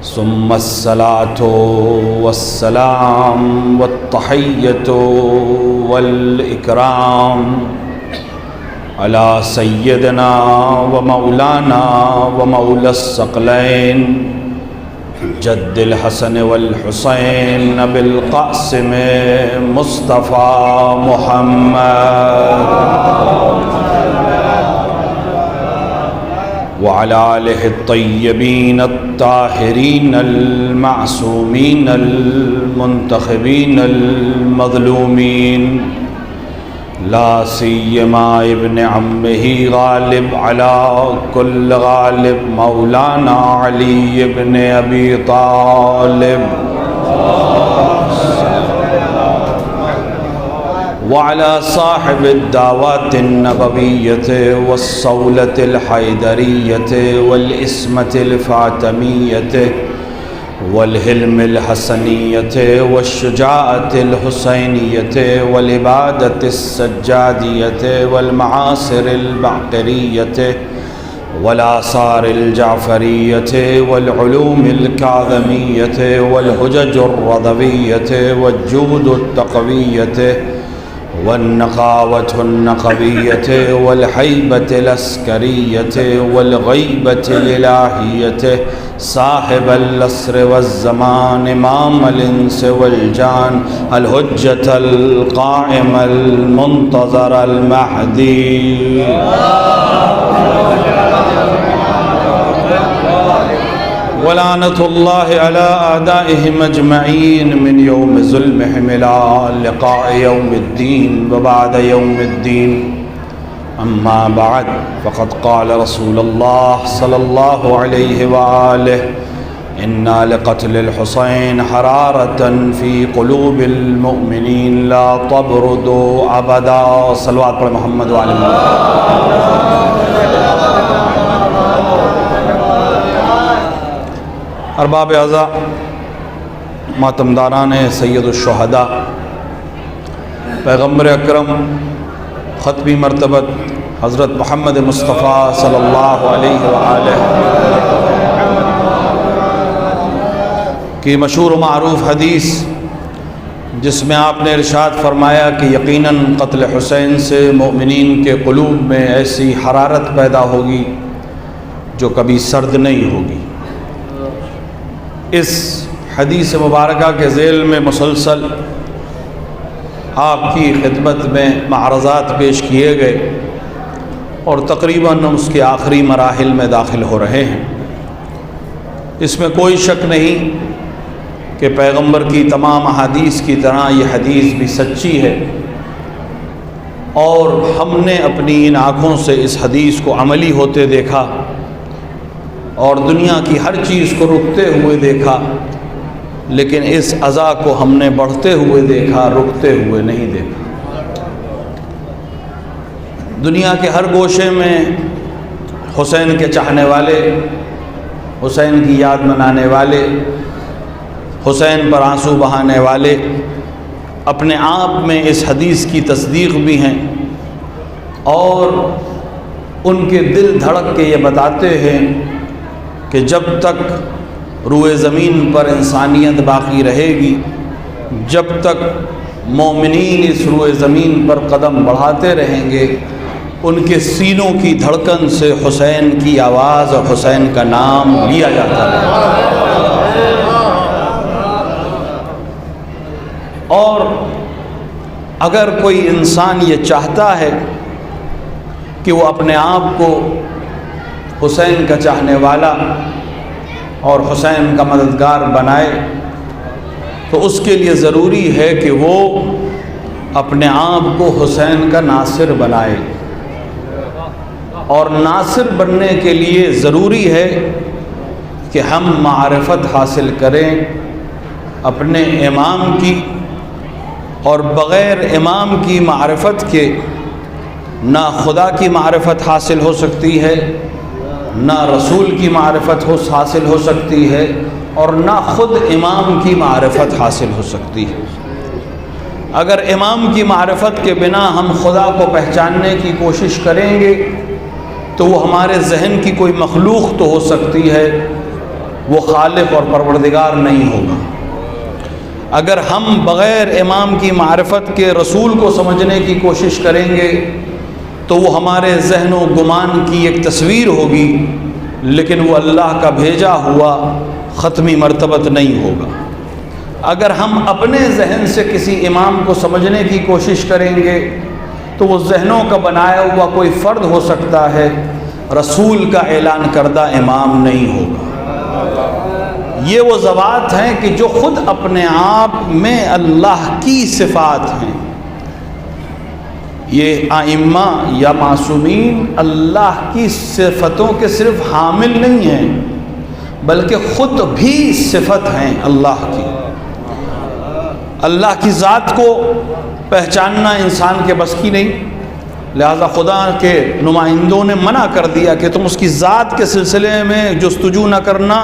ثم الصلاة والسلام والتحية والإكرام على سيدنا ومولانا ومولى الثقلين جد الحسن والحسين أبي القاسم مصطفى محمد وعلى آله الطيبين الطاهرين المعصومين المنتخبين المظلومين لا سيما ابن عمه غالب على كل غالب مولانا علي بن أبي طالب وعلى صاحب الدعوات النبوية والصولة الحيدرية والإسمة الفاطمية والهلم الحسنية والشجاعة الحسينية والعبادة السجادية والمعاصر البعقرية والآثار الجعفرية والعلوم الكاظمية والحجج الرضوية والجود التقوية والنقاوة النقبية والحيبة العسكرية والغيبة الإلهية صاحب العصر والزمان إمام الإنس والجان الحجة القائم المنتظر المهدي ولعنة الله على أعدائهم أجمعين من يوم ظلمهم إلى لقاء يوم الدين وبعد يوم الدين أما بعد فقد قال رسول الله صلى الله عليه وآله إن لقتل الحسين حرارة في قلوب المؤمنين لا تبرد أبدا صلوات پر محمد وعلى ارباب اعضاء ماتمداران سید الشہداء پیغمبر اکرم ختمی مرتبت حضرت محمد مصطفیٰ صلی اللہ علیہ وآلہ کی مشہور و معروف حدیث جس میں آپ نے ارشاد فرمایا کہ یقیناً قتل حسین سے مومنین کے قلوب میں ایسی حرارت پیدا ہوگی جو کبھی سرد نہیں ہوگی۔ اس حدیث مبارکہ کے ذیل میں مسلسل آپ کی خدمت میں معرضات پیش کیے گئے اور تقریباً اس کے آخری مراحل میں داخل ہو رہے ہیں۔ اس میں کوئی شک نہیں کہ پیغمبر کی تمام احادیث کی طرح یہ حدیث بھی سچی ہے، اور ہم نے اپنی ان آنکھوں سے اس حدیث کو عملی ہوتے دیکھا اور دنیا کی ہر چیز کو رکتے ہوئے دیکھا، لیکن اس عزا کو ہم نے بڑھتے ہوئے دیکھا، رکتے ہوئے نہیں دیکھا۔ دنیا کے ہر گوشے میں حسین کے چاہنے والے، حسین کی یاد منانے والے، حسین پر آنسو بہانے والے اپنے آپ میں اس حدیث کی تصدیق بھی ہیں، اور ان کے دل دھڑک کے یہ بتاتے ہیں کہ جب تک روئے زمین پر انسانیت باقی رہے گی، جب تک مومنین اس روئے زمین پر قدم بڑھاتے رہیں گے، ان کے سینوں کی دھڑکن سے حسین کی آواز اور حسین کا نام لیا جاتا ہے۔ اور اگر کوئی انسان یہ چاہتا ہے کہ وہ اپنے آپ کو حسین کا چاہنے والا اور حسین کا مددگار بنائے، تو اس کے لیے ضروری ہے کہ وہ اپنے آپ کو حسین کا ناصر بنائے، اور ناصر بننے کے لیے ضروری ہے کہ ہم معرفت حاصل کریں اپنے امام کی، اور بغیر امام کی معرفت کے نہ خدا کی معرفت حاصل ہو سکتی ہے، نہ رسول کی معرفت حاصل ہو سکتی ہے، اور نہ خود امام کی معرفت حاصل ہو سکتی ہے۔ اگر امام کی معرفت کے بنا ہم خدا کو پہچاننے کی کوشش کریں گے تو وہ ہمارے ذہن کی کوئی مخلوق تو ہو سکتی ہے، وہ خالق اور پروردگار نہیں ہوگا۔ اگر ہم بغیر امام کی معرفت کے رسول کو سمجھنے کی کوشش کریں گے تو وہ ہمارے ذہن و گمان کی ایک تصویر ہوگی، لیکن وہ اللہ کا بھیجا ہوا ختمی مرتبت نہیں ہوگا۔ اگر ہم اپنے ذہن سے کسی امام کو سمجھنے کی کوشش کریں گے تو وہ ذہنوں کا بنایا ہوا کوئی فرد ہو سکتا ہے، رسول کا اعلان کردہ امام نہیں ہوگا۔ یہ وہ ذوات ہیں کہ جو خود اپنے آپ میں اللہ کی صفات ہیں۔ یہ ائمہ یا معصومین اللہ کی صفتوں کے صرف حامل نہیں ہیں، بلکہ خود بھی صفت ہیں اللہ کی۔ اللہ کی ذات کو پہچاننا انسان کے بس کی نہیں، لہذا خدا کے نمائندوں نے منع کر دیا کہ تم اس کی ذات کے سلسلے میں جستجو نہ کرنا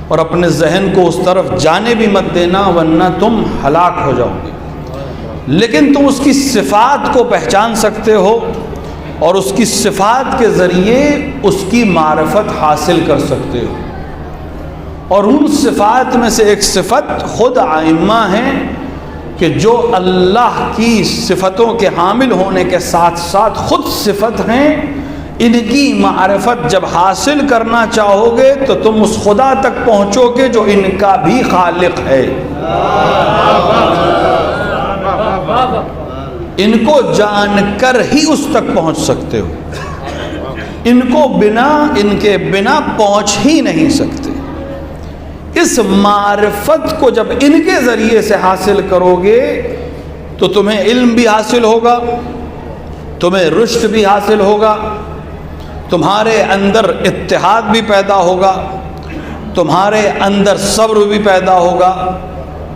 اور اپنے ذہن کو اس طرف جانے بھی مت دینا، ورنہ تم ہلاک ہو جاؤ گے۔ لیکن تم اس کی صفات کو پہچان سکتے ہو اور اس کی صفات کے ذریعے اس کی معرفت حاصل کر سکتے ہو۔ اور ان صفات میں سے ایک صفت خود ائمہ ہیں کہ جو اللہ کی صفتوں کے حامل ہونے کے ساتھ ساتھ خود صفت ہیں۔ ان کی معرفت جب حاصل کرنا چاہو گے تو تم اس خدا تک پہنچو گے جو ان کا بھی خالق ہے۔ ان کو جان کر ہی اس تک پہنچ سکتے ہو، ان کو ان کے بنا پہنچ ہی نہیں سکتے۔ اس معرفت کو جب ان کے ذریعے سے حاصل کرو گے تو تمہیں علم بھی حاصل ہوگا، تمہیں رشد بھی حاصل ہوگا، تمہارے اندر اتحاد بھی پیدا ہوگا، تمہارے اندر صبر بھی پیدا ہوگا،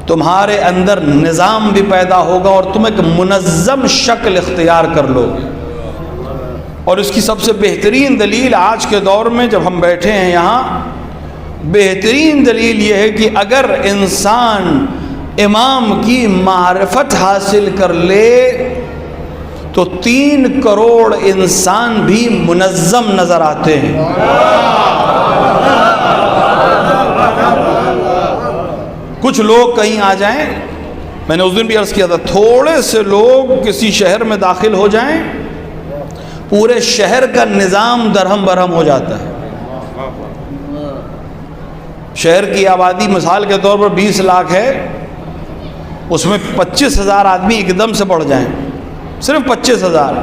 تمہارے اندر نظام بھی پیدا ہوگا، اور تم ایک منظم شکل اختیار کر لو گے۔ اور اس کی سب سے بہترین دلیل آج کے دور میں جب ہم بیٹھے ہیں یہاں، بہترین دلیل یہ ہے کہ اگر انسان امام کی معرفت حاصل کر لے تو 3 کروڑ انسان بھی منظم نظر آتے ہیں۔ کچھ لوگ کہیں آ جائیں، میں نے اس دن بھی عرض کیا تھا، تھوڑے سے لوگ کسی شہر میں داخل ہو جائیں، پورے شہر کا نظام درہم برہم ہو جاتا ہے۔ شہر کی آبادی مثال کے طور پر 20 لاکھ ہے، اس میں 25,000 آدمی ایک دم سے بڑھ جائیں، صرف 25,000،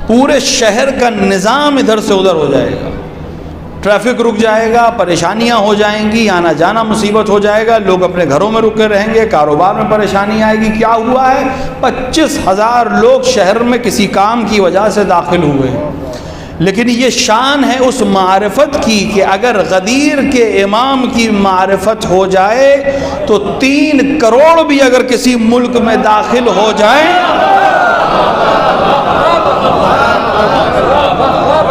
پورے شہر کا نظام ادھر سے ادھر ہو جائے گا، ٹریفک رک جائے گا، پریشانیاں ہو جائیں گی، آنا جانا مصیبت ہو جائے گا، لوگ اپنے گھروں میں رکے رہیں گے، کاروبار میں پریشانی آئے گی۔ کیا ہوا ہے؟ 25,000 لوگ شہر میں کسی کام کی وجہ سے داخل ہوئے۔ لیکن یہ شان ہے اس معرفت کی کہ اگر غدیر کے امام کی معرفت ہو جائے تو 3 کروڑ بھی اگر کسی ملک میں داخل ہو جائیں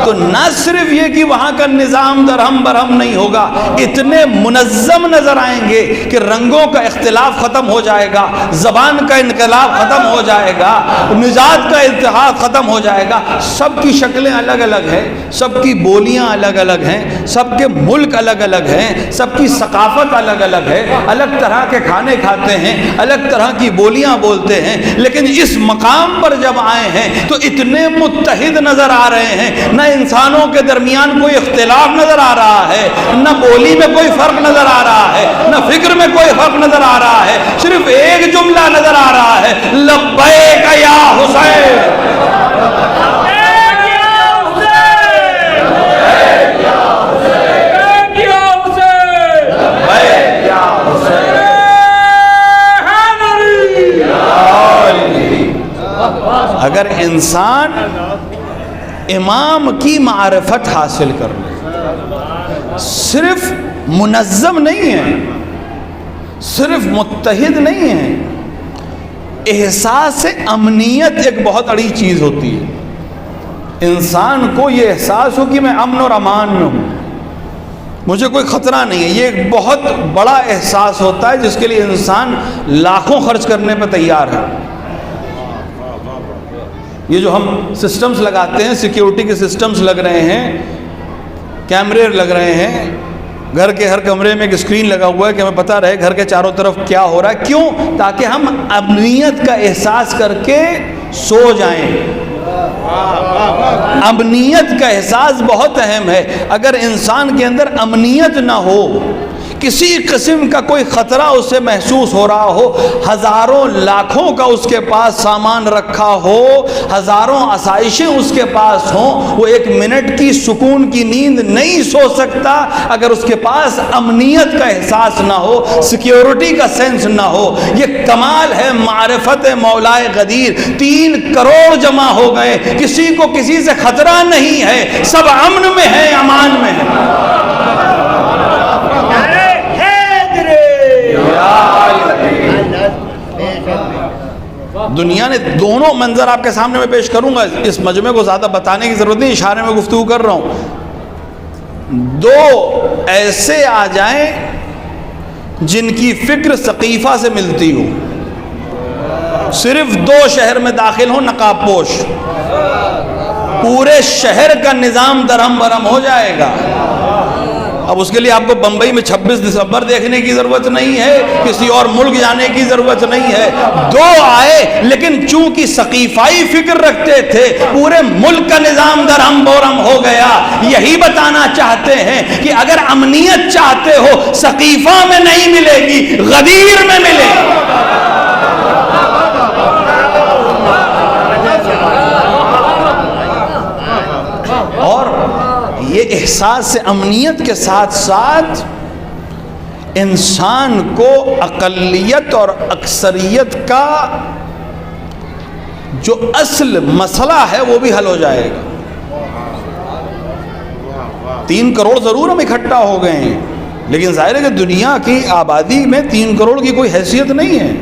تو نہ صرف یہ کہ وہاں کا نظام درہم برہم نہیں ہوگا، اتنے منظم نظر آئیں گے کہ رنگوں کا اختلاف ختم ہو جائے گا، زبان کا انقلاب ختم ہو جائے گا، مزاج کا اتحاد ختم ہو جائے گا۔ سب کی شکلیں الگ الگ ہیں، سب کی بولیاں الگ الگ ہیں، سب کے ملک الگ الگ ہیں، سب کی ثقافت الگ الگ ہے، الگ طرح کے کھانے کھاتے ہیں، الگ طرح کی بولیاں بولتے ہیں، لیکن اس مقام پر جب آئے ہیں تو اتنے متحد نظر آ رہے ہیں، نہ انسانوں کے درمیان کوئی اختلاف نظر آ رہا ہے، نہ بولی میں کوئی فرق نظر آ رہا ہے، نہ فکر میں کوئی فرق نظر آ رہا ہے، صرف ایک جملہ نظر آ رہا ہے، لبیک یا حسین۔ اگر انسان امام کی معرفت حاصل کر لے، صرف منظم نہیں ہے، صرف متحد نہیں ہے، احساس امنیت ایک بہت بڑی چیز ہوتی ہے۔ انسان کو یہ احساس ہو کہ میں امن اور امان میں ہوں، مجھے کوئی خطرہ نہیں ہے، یہ ایک بہت بڑا احساس ہوتا ہے جس کے لیے انسان لاکھوں خرچ کرنے پہ تیار ہے۔ یہ جو ہم سسٹمز لگاتے ہیں، سیکیورٹی کے سسٹمز لگ رہے ہیں، کیمرے لگ رہے ہیں، گھر کے ہر کمرے میں ایک اسکرین لگا ہوا ہے کہ ہمیں پتہ رہے گھر کے چاروں طرف کیا ہو رہا ہے. کیوں؟ تاکہ ہم امنیت کا احساس کر کے سو جائیں. امنیت کا احساس بہت اہم ہے. اگر انسان کے اندر امنیت نہ ہو، کسی قسم کا کوئی خطرہ اسے محسوس ہو رہا ہو، ہزاروں لاکھوں کا اس کے پاس سامان رکھا ہو، ہزاروں آسائشیں اس کے پاس ہوں، وہ ایک منٹ کی سکون کی نیند نہیں سو سکتا اگر اس کے پاس امنیت کا احساس نہ ہو، سیکیورٹی کا سینس نہ ہو. یہ کمال ہے معرفت مولائے غدیر. 3 کروڑ جمع ہو گئے، کسی کو کسی سے خطرہ نہیں ہے، سب امن میں ہے، امان میں ہے. دنیا نے دونوں منظر آپ کے سامنے میں پیش کروں گا. اس مجمع کو زیادہ بتانے کی ضرورت نہیں، اشارے میں گفتگو کر رہا ہوں. 2 ایسے آ جائیں جن کی فکر ثقیفہ سے ملتی ہو، صرف 2 شہر میں داخل ہوں نقاب پوش، پورے شہر کا نظام درہم برہم ہو جائے گا. اب اس کے لیے آپ کو بمبئی میں 26 دسمبر دیکھنے کی ضرورت نہیں ہے، کسی اور ملک جانے کی ضرورت نہیں ہے. 2 آئے لیکن چونکہ ثقیفائی فکر رکھتے تھے، پورے ملک کا نظام درہم بورم ہو گیا. یہی بتانا چاہتے ہیں کہ اگر امنیت چاہتے ہو، ثقیفہ میں نہیں ملے گی، غدیر میں ملے گی. اور یہ احساس امنیت کے ساتھ ساتھ انسان کو اقلیت اور اکثریت کا جو اصل مسئلہ ہے وہ بھی حل ہو جائے گا. 3 کروڑ ضرور ہم اکٹھا ہو گئے ہیں، لیکن ظاہر ہے کہ دنیا کی آبادی میں 3 کروڑ کی کوئی حیثیت نہیں ہے.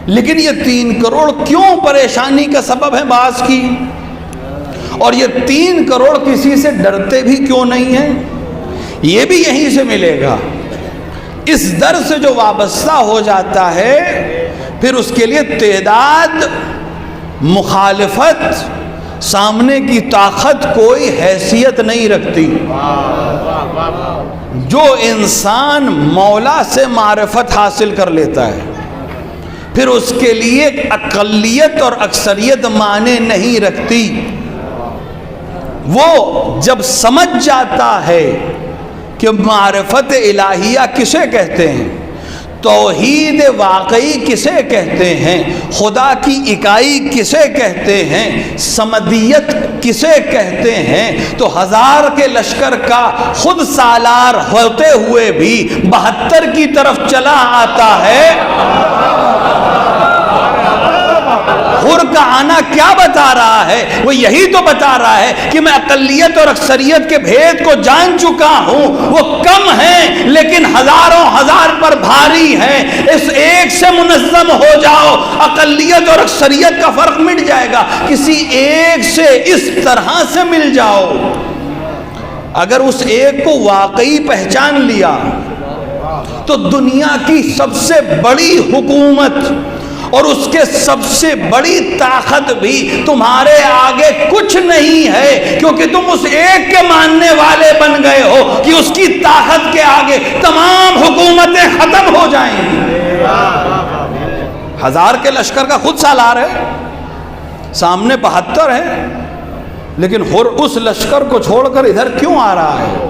لیکن یہ 3 کروڑ کیوں پریشانی کا سبب ہے بعض کی، اور یہ 3 کروڑ کسی سے ڈرتے بھی کیوں نہیں ہیں، یہ بھی یہیں سے ملے گا. اس در سے جو وابستہ ہو جاتا ہے، پھر اس کے لیے تعداد، مخالفت، سامنے کی طاقت کوئی حیثیت نہیں رکھتی. جو انسان مولا سے معرفت حاصل کر لیتا ہے، پھر اس کے لیے اقلیت اور اکثریت معنی نہیں رکھتی. وہ جب سمجھ جاتا ہے کہ معرفت الہیہ کسے کہتے ہیں، توحید واقعی کسے کہتے ہیں، خدا کی اکائی کسے کہتے ہیں، سمدیت کسے کہتے ہیں، تو 1000 کے لشکر کا خود سالار ہوتے ہوئے بھی 72 کی طرف چلا آتا ہے. خور کا آنا کیا بتا رہا ہے؟ وہ یہی تو بتا رہا ہے کہ میں اقلیت اور اکثریت کے بھید کو جان چکا ہوں. وہ کم ہیں لیکن ہزاروں ہزار پر بھاری ہیں. اس ایک سے منظم ہو جاؤ، اقلیت اور اکثریت کا فرق مٹ جائے گا. کسی ایک سے اس طرح سے مل جاؤ، اگر اس ایک کو واقعی پہچان لیا تو دنیا کی سب سے بڑی حکومت اور اس کے سب سے بڑی طاقت بھی تمہارے آگے کچھ نہیں ہے، کیونکہ تم اس ایک کے ماننے والے بن گئے ہو کہ اس کی طاقت کے آگے تمام حکومتیں ختم ہو جائیں گی. 1000 کے لشکر کا خود سالار ہے، سامنے 72 ہے، لیکن اس لشکر کو چھوڑ کر ادھر کیوں آ رہا ہے؟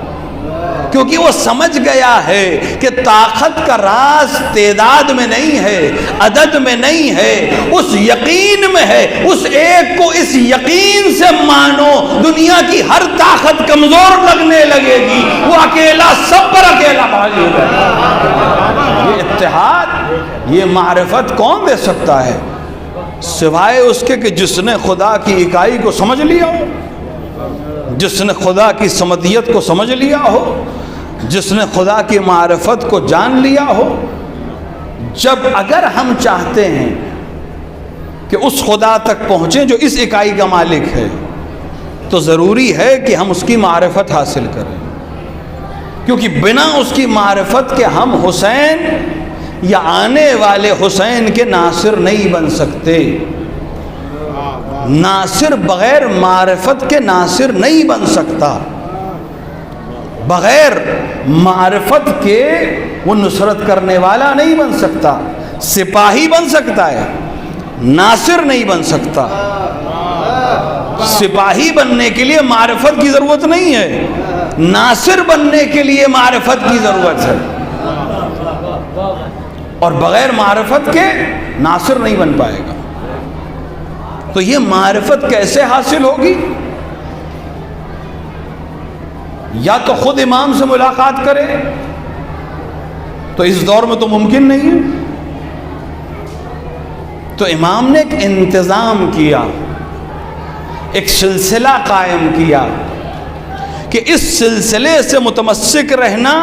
کیونکہ وہ سمجھ گیا ہے کہ طاقت کا راز تعداد میں نہیں ہے، عدد میں نہیں ہے، اس یقین میں ہے. اس ایک کو اس یقین سے مانو، دنیا کی ہر طاقت کمزور لگنے لگے گی، وہ اکیلا سب پر اکیلا بھاری ہوگا. یہ اتحاد، یہ معرفت کون دے سکتا ہے سوائے اس کے کہ جس نے خدا کی اکائی کو سمجھ لیا ہو، جس نے خدا کی سمدیت کو سمجھ لیا ہو، جس نے خدا کی معرفت کو جان لیا ہو. جب اگر ہم چاہتے ہیں کہ اس خدا تک پہنچیں جو اس اکائی کا مالک ہے، تو ضروری ہے کہ ہم اس کی معرفت حاصل کریں، کیونکہ بنا اس کی معرفت کے ہم حسین یا آنے والے حسین کے ناصر نہیں بن سکتے. ناصر بغیر معرفت کے ناصر نہیں بن سکتا. بغیر معرفت کے وہ نصرت کرنے والا نہیں بن سکتا، سپاہی بن سکتا ہے، ناصر نہیں بن سکتا۔ سپاہی بننے کے لیے معرفت کی ضرورت نہیں ہے، ناصر بننے کے لیے معرفت کی ضرورت ہے، اور بغیر معرفت کے ناصر نہیں بن پائے گا۔ تو یہ معرفت کیسے حاصل ہوگی؟ یا تو خود امام سے ملاقات کرے، تو اس دور میں تو ممکن نہیں ہے۔ تو امام نے ایک انتظام کیا، ایک سلسلہ قائم کیا کہ اس سلسلے سے متمسک رہنا،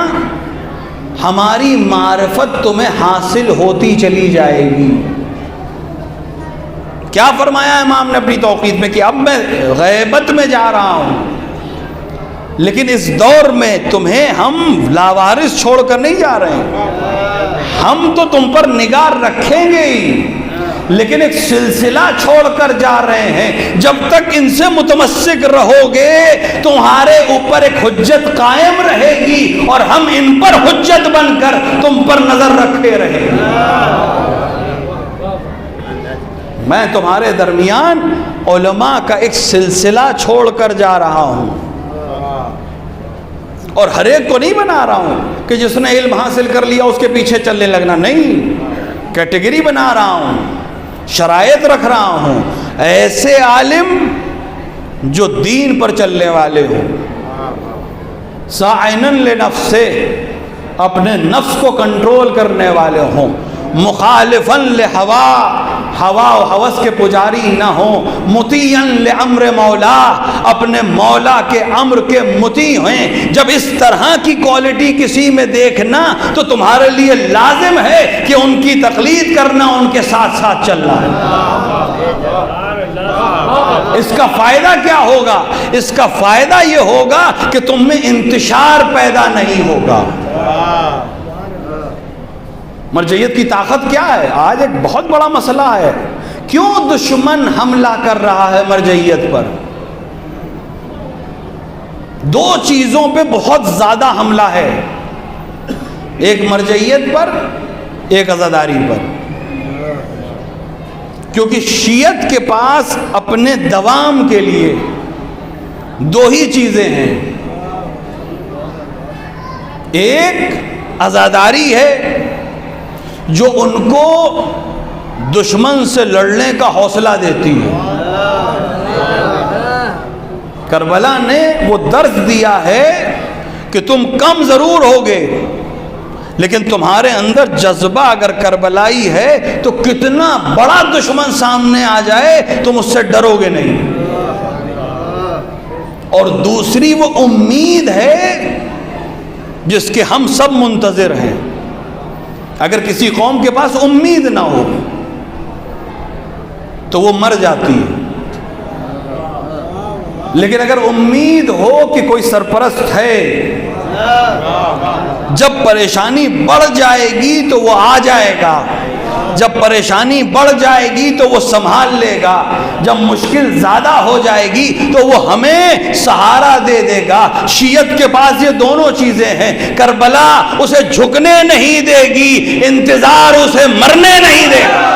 ہماری معرفت تمہیں حاصل ہوتی چلی جائے گی۔ کیا فرمایا امام نے اپنی توقید میں کہ اب میں غیبت میں جا رہا ہوں، لیکن اس دور میں تمہیں ہم لاوارث چھوڑ کر نہیں جا رہے ہیں، ہم تو تم پر نگاہ رکھیں گے ہی، لیکن ایک سلسلہ چھوڑ کر جا رہے ہیں۔ جب تک ان سے متمسک رہو گے تمہارے اوپر ایک حجت قائم رہے گی، اور ہم ان پر حجت بن کر تم پر نظر رکھے رہیں گے۔ میں تمہارے درمیان علماء کا ایک سلسلہ چھوڑ کر جا رہا ہوں، اور ہر ایک کو نہیں بنا رہا ہوں کہ جس نے علم حاصل کر لیا اس کے پیچھے چلنے لگنا، نہیں، کیٹیگری بنا رہا ہوں، شرائط رکھ رہا ہوں، ایسے عالم جو دین پر چلنے والے ہوں، ساعنن لنفسے، اپنے نفس کو کنٹرول کرنے والے ہوں، مخالفاً لہوا، ہوا و ہوس کے پجاری نہ ہوں، مطیعاً لامر مولا، اپنے مولا کے امر کے مطیع ہیں۔ جب اس طرح کی کوالٹی کسی میں دیکھنا تو تمہارے لیے لازم ہے کہ ان کی تقلید کرنا، ان کے ساتھ ساتھ چلنا ہے۔ اس کا فائدہ کیا ہوگا؟ اس کا فائدہ یہ ہوگا کہ تم میں انتشار پیدا نہیں ہوگا۔ مرجعیت کی طاقت کیا ہے؟ آج ایک بہت بڑا مسئلہ ہے، کیوں دشمن حملہ کر رہا ہے مرجعیت پر؟ دو چیزوں پہ بہت زیادہ حملہ ہے، ایک مرجعیت پر، ایک عزاداری پر۔ کیونکہ شیعت کے پاس اپنے دوام کے لیے دو ہی چیزیں ہیں، ایک عزاداری ہے جو ان کو دشمن سے لڑنے کا حوصلہ دیتی ہے۔ کربلا نے وہ درس دیا ہے کہ تم کم ضرور ہوگے، لیکن تمہارے اندر جذبہ اگر کربلائی ہے تو کتنا بڑا دشمن سامنے آ جائے تم اس سے ڈرو گے نہیں۔ اور دوسری وہ امید ہے جس کے ہم سب منتظر ہیں۔ اگر کسی قوم کے پاس امید نہ ہو تو وہ مر جاتی ہے، لیکن اگر امید ہو کہ کوئی سرپرست ہے، جب پریشانی بڑھ جائے گی تو وہ آ جائے گا، جب پریشانی بڑھ جائے گی تو وہ سنبھال لے گا، جب مشکل زیادہ ہو جائے گی تو وہ ہمیں سہارا دے دے گا۔ شیعت کے پاس یہ دونوں چیزیں ہیں، کربلا اسے جھکنے نہیں دے گی، انتظار اسے مرنے نہیں دے گا۔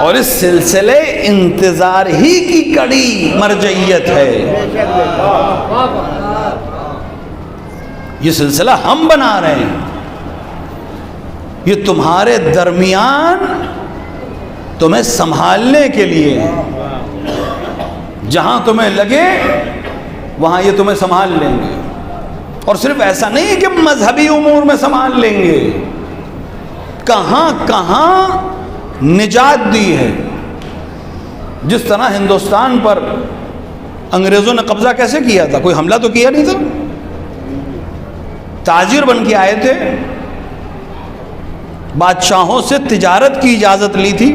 اور اس سلسلے انتظار ہی کی کڑی مرجعیت ہے۔ یہ سلسلہ ہم بنا رہے ہیں، یہ تمہارے درمیان تمہیں سنبھالنے کے لیے ہے۔ جہاں تمہیں لگے وہاں یہ تمہیں سنبھال لیں گے، اور صرف ایسا نہیں ہے کہ مذہبی امور میں سنبھال لیں گے، کہاں کہاں نجات دی ہے۔ جس طرح ہندوستان پر انگریزوں نے قبضہ کیسے کیا تھا؟ کوئی حملہ تو کیا نہیں تھا، تاجر بن کے آئے تھے، بادشاہوں سے تجارت کی اجازت لی تھی،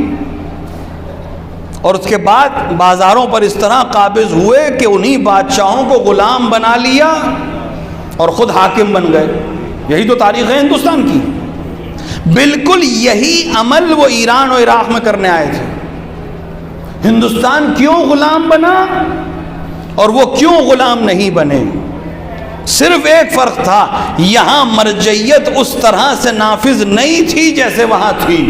اور اس کے بعد بازاروں پر اس طرح قابض ہوئے کہ انہی بادشاہوں کو غلام بنا لیا، اور خود حاکم بن گئے. یہی تو تاریخ ہے ہندوستان کی. بالکل یہی عمل وہ ایران اور عراق میں کرنے آئے تھے. ہندوستان کیوں غلام بنا اور وہ کیوں غلام نہیں بنے؟ صرف ایک فرق تھا، یہاں مرجعیت اس طرح سے نافذ نہیں تھی جیسے وہاں تھی.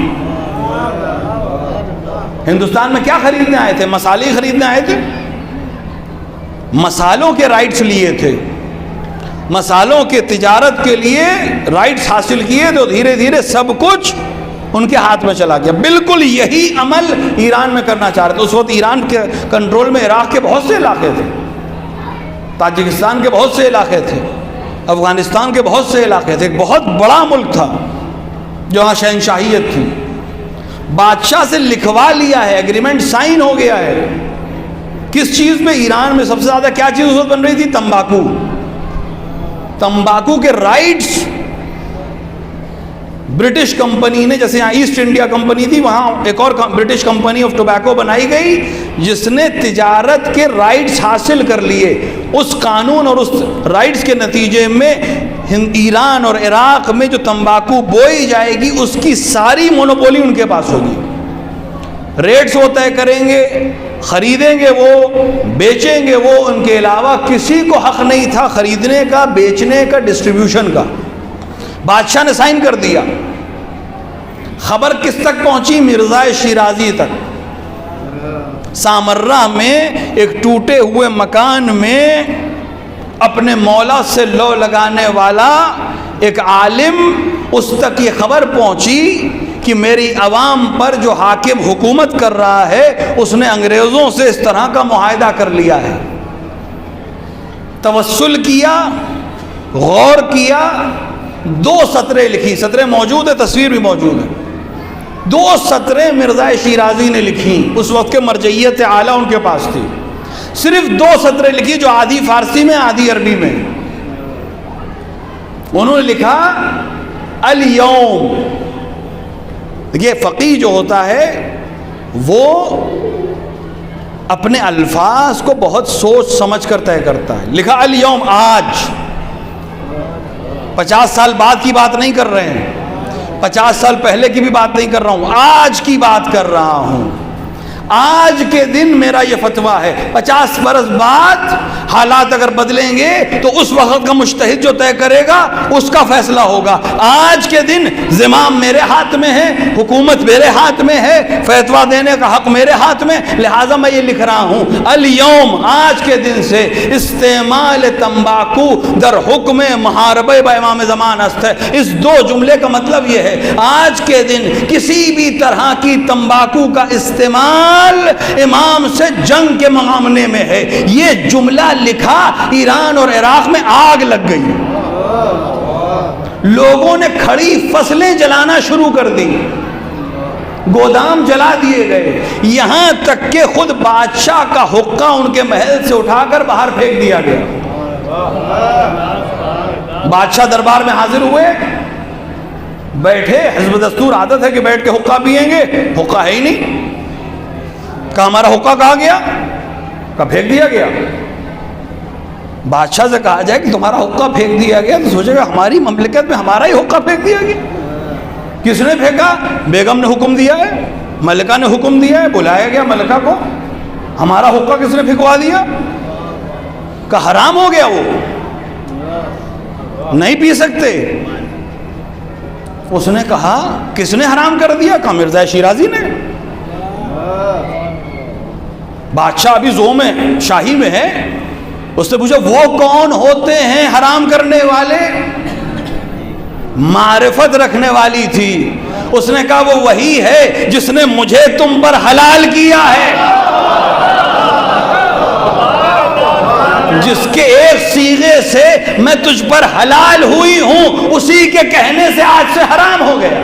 ہندوستان میں کیا خریدنے آئے تھے؟ مسالے خریدنے آئے تھے. مسالوں کے رائٹس لیے تھے، مسالوں کے تجارت کے لیے رائٹس حاصل کیے تو دھیرے دھیرے سب کچھ ان کے ہاتھ میں چلا گیا. بالکل یہی عمل ایران میں کرنا چاہ رہے تھے. اس وقت ایران کے کنٹرول میں عراق کے بہت سے علاقے تھے، تاجکستان کے بہت سے علاقے تھے، افغانستان کے بہت سے علاقے تھے. ایک بہت بڑا ملک تھا جہاں شہنشاہیت تھی. بادشاہ سے لکھوا لیا ہے، ایگریمنٹ سائن ہو گیا ہے. کس چیز میں؟ ایران میں سب سے زیادہ کیا چیز اس وقت بن رہی تھی؟ تمباکو. تمباکو کے رائٹس برٹش کمپنی نے، جیسے یہاں ایسٹ انڈیا کمپنی تھی، وہاں ایک اور برٹش کمپنی آف ٹوبیکو بنائی گئی جس نے تجارت کے رائٹس حاصل کر لیے. اس قانون اور اس رائٹس کے نتیجے میں ایران اور عراق میں جو تمباکو بوئی جائے گی اس کی ساری مونوپولی ان کے پاس ہوگی. ریٹس وہ طے کریں گے، خریدیں گے وہ، بیچیں گے وہ. ان کے علاوہ کسی کو حق نہیں تھا خریدنے کا، بیچنے کا، ڈسٹریبیوشن کا. بادشاہ نے سائن کر دیا. خبر کس تک پہنچی؟ مرزا شیرازی تک. سامرہ میں ایک ٹوٹے ہوئے مکان میں اپنے مولا سے لو لگانے والا ایک عالم، اس تک یہ خبر پہنچی کہ میری عوام پر جو حاکم حکومت کر رہا ہے اس نے انگریزوں سے اس طرح کا معاہدہ کر لیا ہے. توسل کیا، غور کیا، 2 سطریں لکھی. سطریں موجود ہے، تصویر بھی موجود ہے. 2 سطریں مرزا شیرازی نے لکھی. اس وقت کے مرجعیت اعلیٰ ان کے پاس تھی. صرف 2 سطریں لکھی جو آدھی فارسی میں آدھی عربی میں. انہوں نے لکھا الیوم. یہ فقیہ جو ہوتا ہے وہ اپنے الفاظ کو بہت سوچ سمجھ کر طے کرتا ہے. لکھا الیوم، آج. 50 سال بعد کی بات نہیں کر رہے ہیں، 50 سال پہلے کی بھی بات نہیں کر رہا ہوں، آج کی بات کر رہا ہوں. آج کے دن میرا یہ فتویٰ ہے. 50 برس بعد حالات اگر بدلیں گے تو اس وقت کا مجتہد جو طے کرے گا اس کا فیصلہ ہوگا. آج کے دن زمام میرے ہاتھ میں ہے، حکومت میرے ہاتھ میں ہے، فتویٰ دینے کا حق میرے ہاتھ میں. لہٰذا میں یہ لکھ رہا ہوں الیوم، آج کے دن سے استعمال تمباکو در حکم محاربہ با امام زمان است ہے. اس 2 جملے کا مطلب یہ ہے آج کے دن کسی بھی طرح کی تمباکو کا استعمال امام سے جنگ کے معاملے میں ہے. یہ جملہ لکھا، ایران اور عراق میں آگ لگ گئی. لوگوں نے کھڑی فصلیں جلانا شروع کر دی، گودام جلا دیے گئے. یہاں تک کہ خود بادشاہ کا حقہ ان کے محل سے اٹھا کر باہر پھینک دیا گیا. بادشاہ دربار میں حاضر ہوئے، بیٹھے. حزب دستور عادت ہے کہ بیٹھ کے حقہ پیئیں گے، حقہ ہے ہی نہیں. کہا ہمارا حقہ کہا گیا؟ کہا پھینک دیا گیا. بادشاہ سے کہا جائے کہ تمہارا حقہ پھینک دیا گیا تو سوچے گا ہماری مملکت میں ہمارا ہی حقہ پھینک دیا گیا. کس نے پھینکا؟ بیگم نے حکم دیا ہے، ملکہ نے حکم دیا ہے، بلایا گیا ملکہ کو. ہمارا حقہ کس نے پھینکوا دیا؟ کہا حرام ہو گیا، وہ نہیں پی سکتے. اس نے کہا کس نے حرام کر دیا؟ کہا مرزا شیرازی نے. بادشاہ ابھی زو میں، شاہی میں ہے. اس نے پوچھا وہ کون ہوتے ہیں حرام کرنے والے؟ معرفت رکھنے والی تھی. اس نے کہا وہ وہی ہے جس نے مجھے تم پر حلال کیا ہے، جس کے ایک صیغے سے میں تجھ پر حلال ہوئی ہوں، اسی کے کہنے سے آج سے حرام ہو گیا.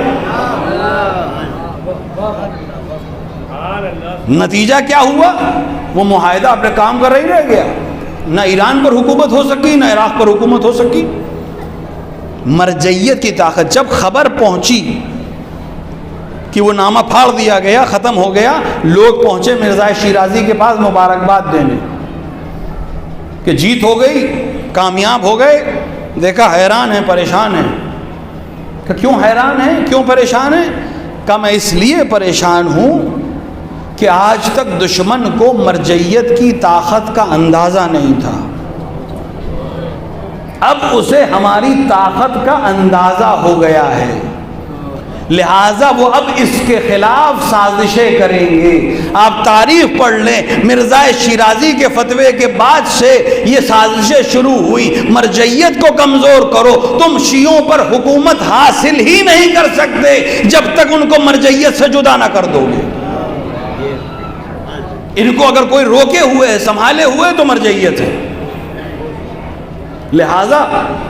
نتیجہ کیا ہوا؟ وہ معاہدہ اپنے کام کر رہی رہ گیا. نہ ایران پر حکومت ہو سکی، نہ عراق پر حکومت ہو سکی. مرجعیت کی طاقت. جب خبر پہنچی کہ وہ نامہ پھاڑ دیا گیا، ختم ہو گیا، لوگ پہنچے مرزا شیرازی کے پاس مبارکباد دینے کہ جیت ہو گئی، کامیاب ہو گئے. دیکھا حیران ہے، پریشان ہے. کہ کیوں حیران ہے، کیوں پریشان ہے؟ کہ میں اس لیے پریشان ہوں کہ آج تک دشمن کو مرجعیت کی طاقت کا اندازہ نہیں تھا، اب اسے ہماری طاقت کا اندازہ ہو گیا ہے، لہٰذا وہ اب اس کے خلاف سازشیں کریں گے. آپ تاریخ پڑھ لیں، مرزا شیرازی کے فتوے کے بعد سے یہ سازشیں شروع ہوئی. مرجعیت کو کمزور کرو، تم شیعوں پر حکومت حاصل ہی نہیں کر سکتے جب تک ان کو مرجعیت سے جدا نہ کر دو گے. ان کو اگر کوئی روکے ہوئے ہے، سنبھالے ہوئے تو مرجعیت ہے. لہذا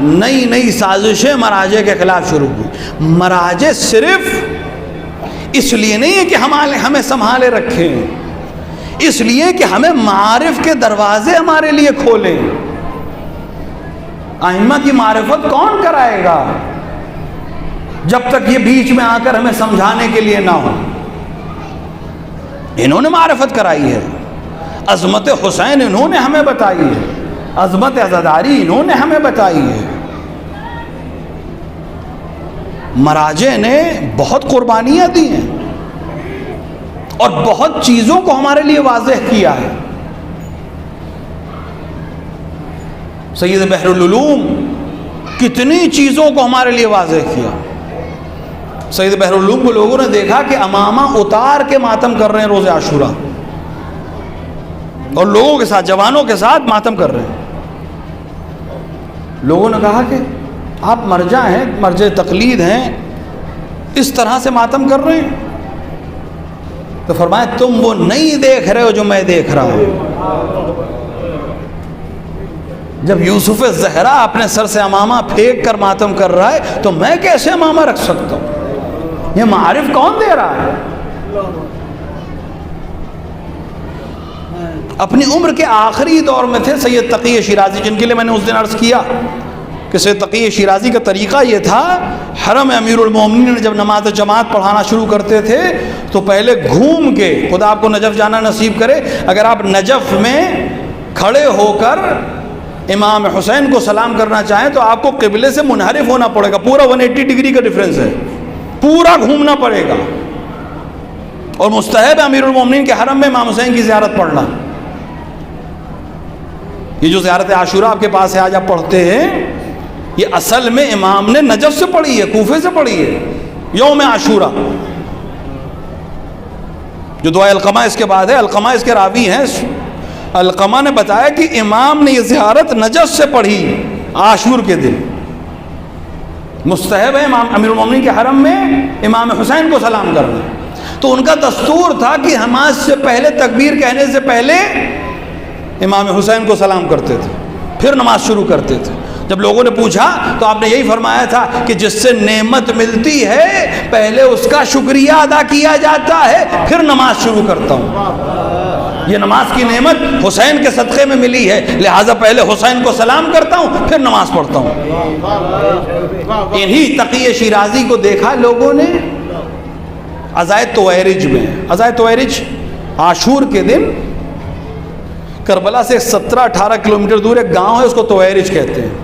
نئی سازشیں مراجع کے خلاف شروع ہوئی. مراجع صرف اس لیے نہیں ہے کہ ہمیں سنبھالے رکھیں، اس لیے کہ ہمیں معارف کے دروازے ہمارے لیے کھولیں. ائمہ کی معرفت کون کرائے گا جب تک یہ بیچ میں آ کر ہمیں سمجھانے کے لیے نہ ہو؟ انہوں نے معرفت کرائی ہے، عظمت حسین انہوں نے ہمیں بتائی ہے، عظمت عزاداری انہوں نے ہمیں بتائی ہے. مراجع نے بہت قربانیاں دی ہیں اور بہت چیزوں کو ہمارے لیے واضح کیا ہے. سید بحر العلوم کتنی چیزوں کو ہمارے لیے واضح کیا. سید بحر العلوم کو لوگوں نے دیکھا کہ امامہ اتار کے ماتم کر رہے ہیں روز عاشورہ، اور لوگوں کے ساتھ، جوانوں کے ساتھ ماتم کر رہے ہیں. لوگوں نے کہا کہ آپ مرجع ہیں، مرجع تقلید ہیں، اس طرح سے ماتم کر رہے ہیں. تو فرمایا تم وہ نہیں دیکھ رہے ہو جو میں دیکھ رہا ہوں. جب یوسف زہرا اپنے سر سے امامہ پھینک کر ماتم کر رہا ہے تو میں کیسے امامہ رکھ سکتا ہوں؟ یہ معارف کون دے رہا ہے؟ اپنی عمر کے آخری دور میں تھے سید تقی شیرازی، جن کے لیے میں نے اس دن عرض کیا کہ سید تقی شیرازی کا طریقہ یہ تھا، حرم امیر المومنین نے جب نماز جماعت پڑھانا شروع کرتے تھے تو پہلے گھوم کے، خدا آپ کو نجف جانا نصیب کرے، اگر آپ نجف میں کھڑے ہو کر امام حسین کو سلام کرنا چاہیں تو آپ کو قبلے سے منحرف ہونا پڑے گا، پورا 180 ڈگری کا ڈیفرنس ہے، پورا گھومنا پڑے گا. اور مستحب امیر المومنین کے حرم میں امام حسین کی زیارت پڑھنا. یہ جو زیارت عاشورہ آپ کے پاس ہے آج آپ پڑھتے ہیں، یہ اصل میں امام نے نجف سے پڑھی ہے، کوفے سے پڑھی ہے، یوم عاشورہ. جو دعائے القمہ اس کے بعد ہے، القمہ اس کے راوی ہیں، القمہ نے بتایا کہ امام نے یہ زیارت نجف سے پڑھی عاشور کے دن. مستحب ہے امام امیر المومنین کے حرم میں امام حسین کو سلام کرنا. تو ان کا دستور تھا کہ نماز سے پہلے، تکبیر کہنے سے پہلے امام حسین کو سلام کرتے تھے، پھر نماز شروع کرتے تھے. جب لوگوں نے پوچھا تو آپ نے یہی فرمایا تھا کہ جس سے نعمت ملتی ہے پہلے اس کا شکریہ ادا کیا جاتا ہے، پھر نماز شروع کرتا ہوں. یہ نماز کی نعمت حسین کے صدقے میں ملی ہے، لہٰذا پہلے حسین کو سلام کرتا ہوں پھر نماز پڑھتا ہوں. انہی تقی شیرازی کو دیکھا لوگوں نے عزائے تویرج میں. عزائے تویرج عاشور کے دن کربلا سے 17-18 کلومیٹر دور ایک گاؤں ہے، اس کو تویرج کہتے ہیں.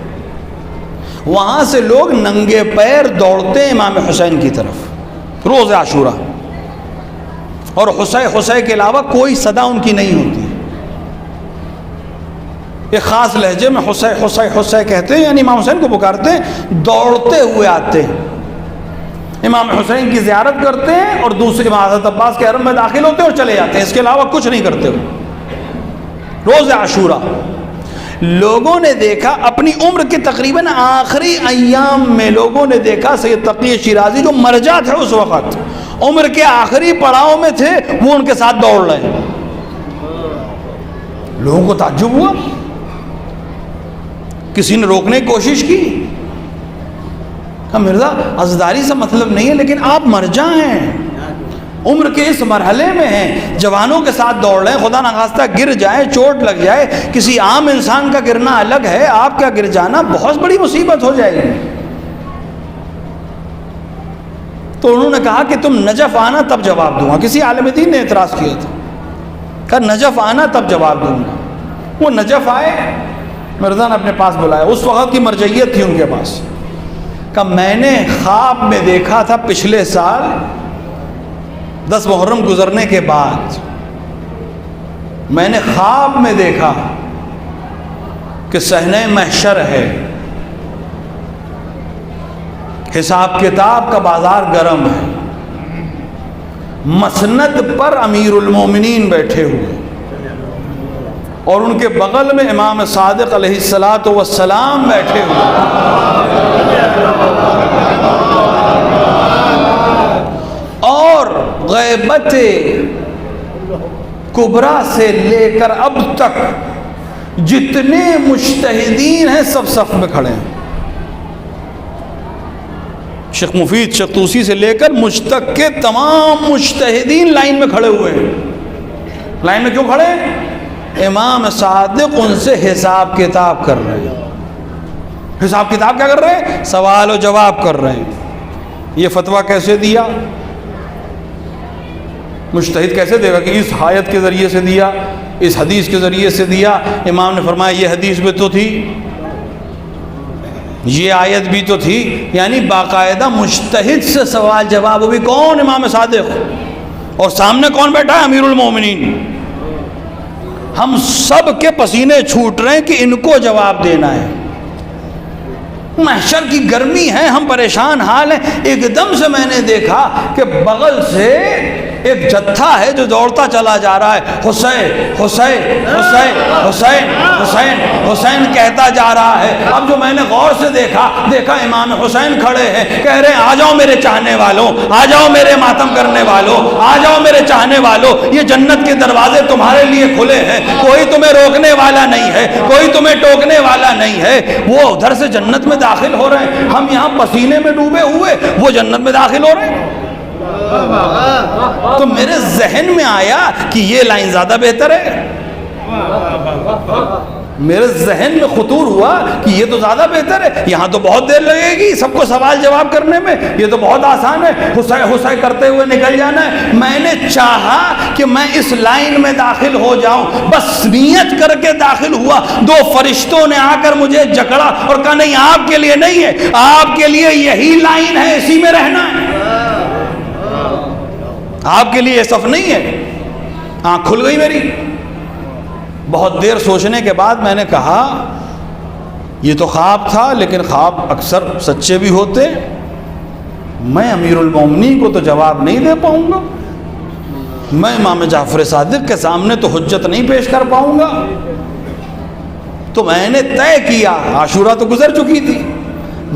وہاں سے لوگ ننگے پیر دوڑتے ہیں امام حسین کی طرف روز عاشورہ، اور حسین کے علاوہ کوئی صدا ان کی نہیں ہوتی. ایک خاص لہجے میں حسین کہتے ہیں، یعنی امام حسین کو پکارتے ہیں. دوڑتے ہوئے آتے ہیں، امام حسین کی زیارت کرتے ہیں اور دوسرے حضرت عباس کے حرم میں داخل ہوتے ہیں اور چلے جاتے ہیں. اس کے علاوہ کچھ نہیں کرتے ہوئے روز عاشورہ. لوگوں نے دیکھا اپنی عمر کے تقریباً آخری ایام میں، لوگوں نے دیکھا سید تقی شیرازی جو مرجع تھے اس وقت، عمر کے آخری پڑاؤ میں تھے، وہ ان کے ساتھ دوڑ رہے ہیں. لوگوں کو تعجب ہوا، کسی نے روکنے کی کوشش کی. کہا مرزا عزاداری سے مطلب نہیں ہے، لیکن آپ مرجع ہیں، عمر کے اس مرحلے میں ہیں، جوانوں کے ساتھ دوڑ رہے ہیں، خدا نخواستہ گر جائے، چوٹ لگ جائے، کسی عام انسان کا گرنا الگ ہے، آپ کا گر جانا بہت بڑی مصیبت ہو جائے گی. تو انہوں نے کہا کہ تم نجف آنا تب جواب دوں گا. کسی عالم دین نے اعتراض کیا تھا، کہا نجف آنا تب جواب دوں گا. وہ نجف آئے، مرزا نے اپنے پاس بلایا، اس وقت کی مرجعیت تھی ان کے پاس، کہ میں نے خواب میں دیکھا تھا پچھلے سال 10 محرم گزرنے کے بعد، میں نے خواب میں دیکھا کہ صحنہ محشر ہے، حساب کتاب کا بازار گرم ہے، مسند پر امیر المومنین بیٹھے ہوئے اور ان کے بغل میں امام صادق علیہ السلام بیٹھے ہوئے، اور غیبت کبریٰ سے لے کر اب تک جتنے مجتہدین ہیں سب صف میں کھڑے ہیں، شیخ مفید، شیخ طوسی سے لے کر مجھ تک کے تمام مجتہدین لائن میں کھڑے ہوئے ہیں۔ لائن میں کیوں کھڑے ہیں؟ امام صادق ان سے حساب کتاب کر رہے ہیں۔ حساب کتاب کیا کر رہے ہیں؟ سوال و جواب کر رہے ہیں۔ یہ فتویٰ کیسے دیا؟ مجتہد کیسے دے گا کہ اس آیت کے ذریعے سے دیا، اس حدیث کے ذریعے سے دیا؟ امام نے فرمایا یہ حدیث بھی تو تھی، یہ آیت بھی تو تھی، یعنی باقاعدہ مجتہد سے سوال جواب۔ وہ بھی کون؟ امام صادق، اور سامنے کون بیٹھا ہے؟ امیر المومنین۔ ہم سب کے پسینے چھوٹ رہے ہیں کہ ان کو جواب دینا ہے، محشر کی گرمی ہے، ہم پریشان حال ہیں۔ ایک دم سے میں نے دیکھا کہ بغل سے ایک جتھا ہے جو دوڑتا چلا جا رہا ہے، حسین حسین حسین حسین حسین حسین کہتا جا رہا ہے۔ اب جو میں نے غور سے دیکھا امام حسین کھڑے ہیں، کہہ رہے ہیں آ جاؤ میرے چاہنے والوں، آ جاؤ میرے ماتم کرنے والوں، آ جاؤ میرے چاہنے والوں، یہ جنت کے دروازے تمہارے لیے کھلے ہیں، کوئی تمہیں روکنے والا نہیں ہے، کوئی تمہیں ٹوکنے والا نہیں ہے۔ وہ ادھر سے جنت میں داخل ہو رہے ہیں، ہم یہاں پسینے میں ڈوبے ہوئے، وہ جنت میں داخل ہو رہے ہیں۔ تو میرے ذہن میں آیا کہ یہ لائن زیادہ بہتر ہے، میرے ذہن میں خطور ہوا کہ یہ تو زیادہ بہتر ہے، یہاں تو بہت دیر لگے گی سب کو سوال جواب کرنے میں، یہ تو بہت آسان ہے، حسین حسین کرتے ہوئے نکل جانا ہے۔ میں نے چاہا کہ میں اس لائن میں داخل ہو جاؤں، بس نیت کر کے داخل ہوا، 2 فرشتوں نے آ کر مجھے جکڑا اور کہا نہیں آپ کے لیے نہیں ہے، آپ کے لیے یہی لائن ہے، اسی میں رہنا ہے، آپ کے لیے یہ صف نہیں ہے۔ آنکھ کھل گئی میری۔ بہت دیر سوچنے کے بعد میں نے کہا یہ تو خواب تھا، لیکن خواب اکثر سچے بھی ہوتے، میں امیر المومنین کو تو جواب نہیں دے پاؤں گا، میں امام جعفر صادق کے سامنے تو حجت نہیں پیش کر پاؤں گا۔ تو میں نے طے کیا، عاشورہ تو گزر چکی تھی،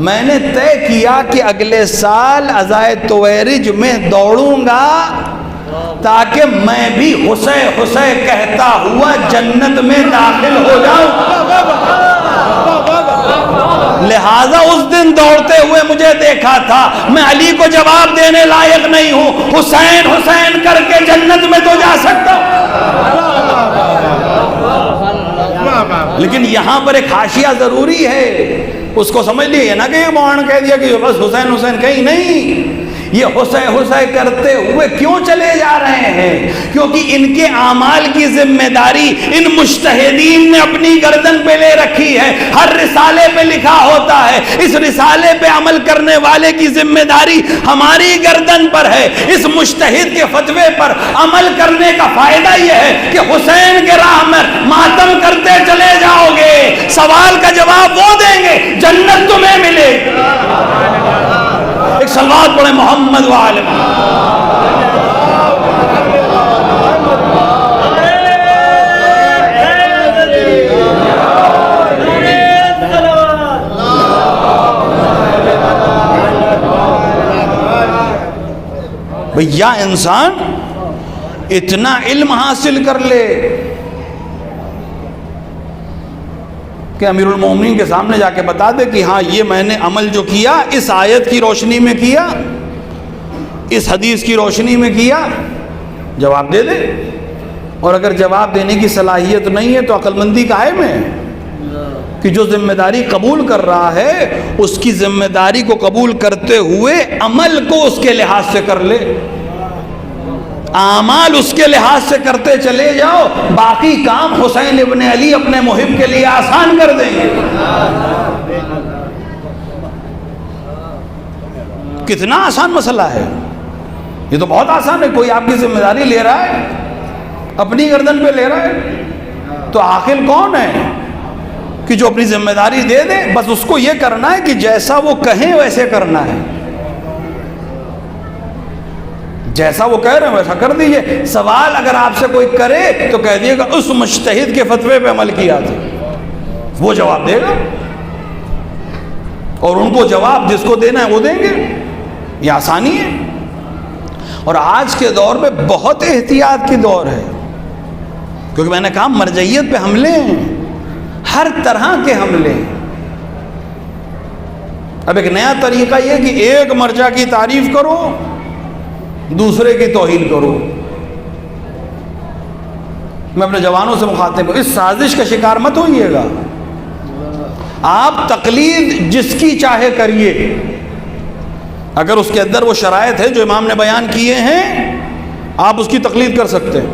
میں نے طے کیا کہ اگلے سال عزائے تویرج میں دوڑوں گا تاکہ میں بھی حسین حسین کہتا ہوا جنت میں داخل ہو جاؤں۔ لہٰذا اس دن دوڑتے ہوئے مجھے دیکھا تھا، میں علی کو جواب دینے لائق نہیں ہوں، حسین حسین کر کے جنت میں تو جا سکتا ہوں۔ لیکن یہاں پر ایک حاشیہ ضروری ہے، اس کو سمجھ لیے نا کہ یہ مولانا کہہ دیا کہ بس حسین حسین کہیں نہیں، یہ حسین حسین کرتے ہوئے کیوں چلے جا رہے ہیں؟ کیونکہ ان کے اعمال کی ذمہ داری ان مجتہدین نے اپنی گردن پہ لے رکھی ہے۔ ہر رسالے پہ لکھا ہوتا ہے، اس رسالے پہ عمل کرنے والے کی ذمہ داری ہماری گردن پر ہے۔ اس مجتہد کے فتوے پر عمل کرنے کا فائدہ یہ ہے کہ حسین کے راہ میں ماتم کرتے چلے جاؤ گے، سوال کا جواب وہ دیں گے، جنت تمہیں ملے گی۔ ایک صلوات پڑھیں محمد وآلہ بھیا انسان اتنا علم حاصل کر لے کہ امیر المومنین کے سامنے جا کے بتا دے کہ ہاں یہ میں نے عمل جو کیا اس آیت کی روشنی میں کیا، اس حدیث کی روشنی میں کیا، جواب دے دے۔ اور اگر جواب دینے کی صلاحیت نہیں ہے تو عقل مندی کا ہے میں کہ جو ذمہ داری قبول کر رہا ہے اس کی ذمہ داری کو قبول کرتے ہوئے عمل کو اس کے لحاظ سے کر لے، اعمال اس کے لحاظ سے کرتے چلے جاؤ، باقی کام حسین ابن علی اپنے محب کے لیے آسان کر دیں گے۔ کتنا آسان مسئلہ ہے یہ، تو بہت آسان ہے۔ کوئی آپ کی ذمہ داری لے رہا ہے، اپنی گردن پہ لے رہا ہے، تو عاقل کون ہے کہ جو اپنی ذمہ داری دے دے؟ بس اس کو یہ کرنا ہے کہ جیسا وہ کہیں ویسے کرنا ہے، جیسا وہ کہہ رہے ہیں ویسا کر دیجئے۔ سوال اگر آپ سے کوئی کرے تو کہہ دیے گا اس مجتہد کے فتوے پہ عمل کیا تھا، وہ جواب دے گا، اور ان کو جواب جس کو دینا ہے وہ دیں گے۔ یہ آسانی ہے۔ اور آج کے دور میں بہت احتیاط کی دور ہے، کیونکہ میں نے کہا مرجعیت پہ حملے ہیں، ہر طرح کے حملے ہیں۔ اب ایک نیا طریقہ یہ کہ ایک مرجع کی تعریف کرو، دوسرے کی توہین کرو۔ میں اپنے جوانوں سے مخاطب ہوں، اس سازش کا شکار مت ہوئیے گا۔ آپ تقلید جس کی چاہے کریے، اگر اس کے اندر وہ شرائط ہے جو امام نے بیان کیے ہیں، آپ اس کی تقلید کر سکتے ہیں۔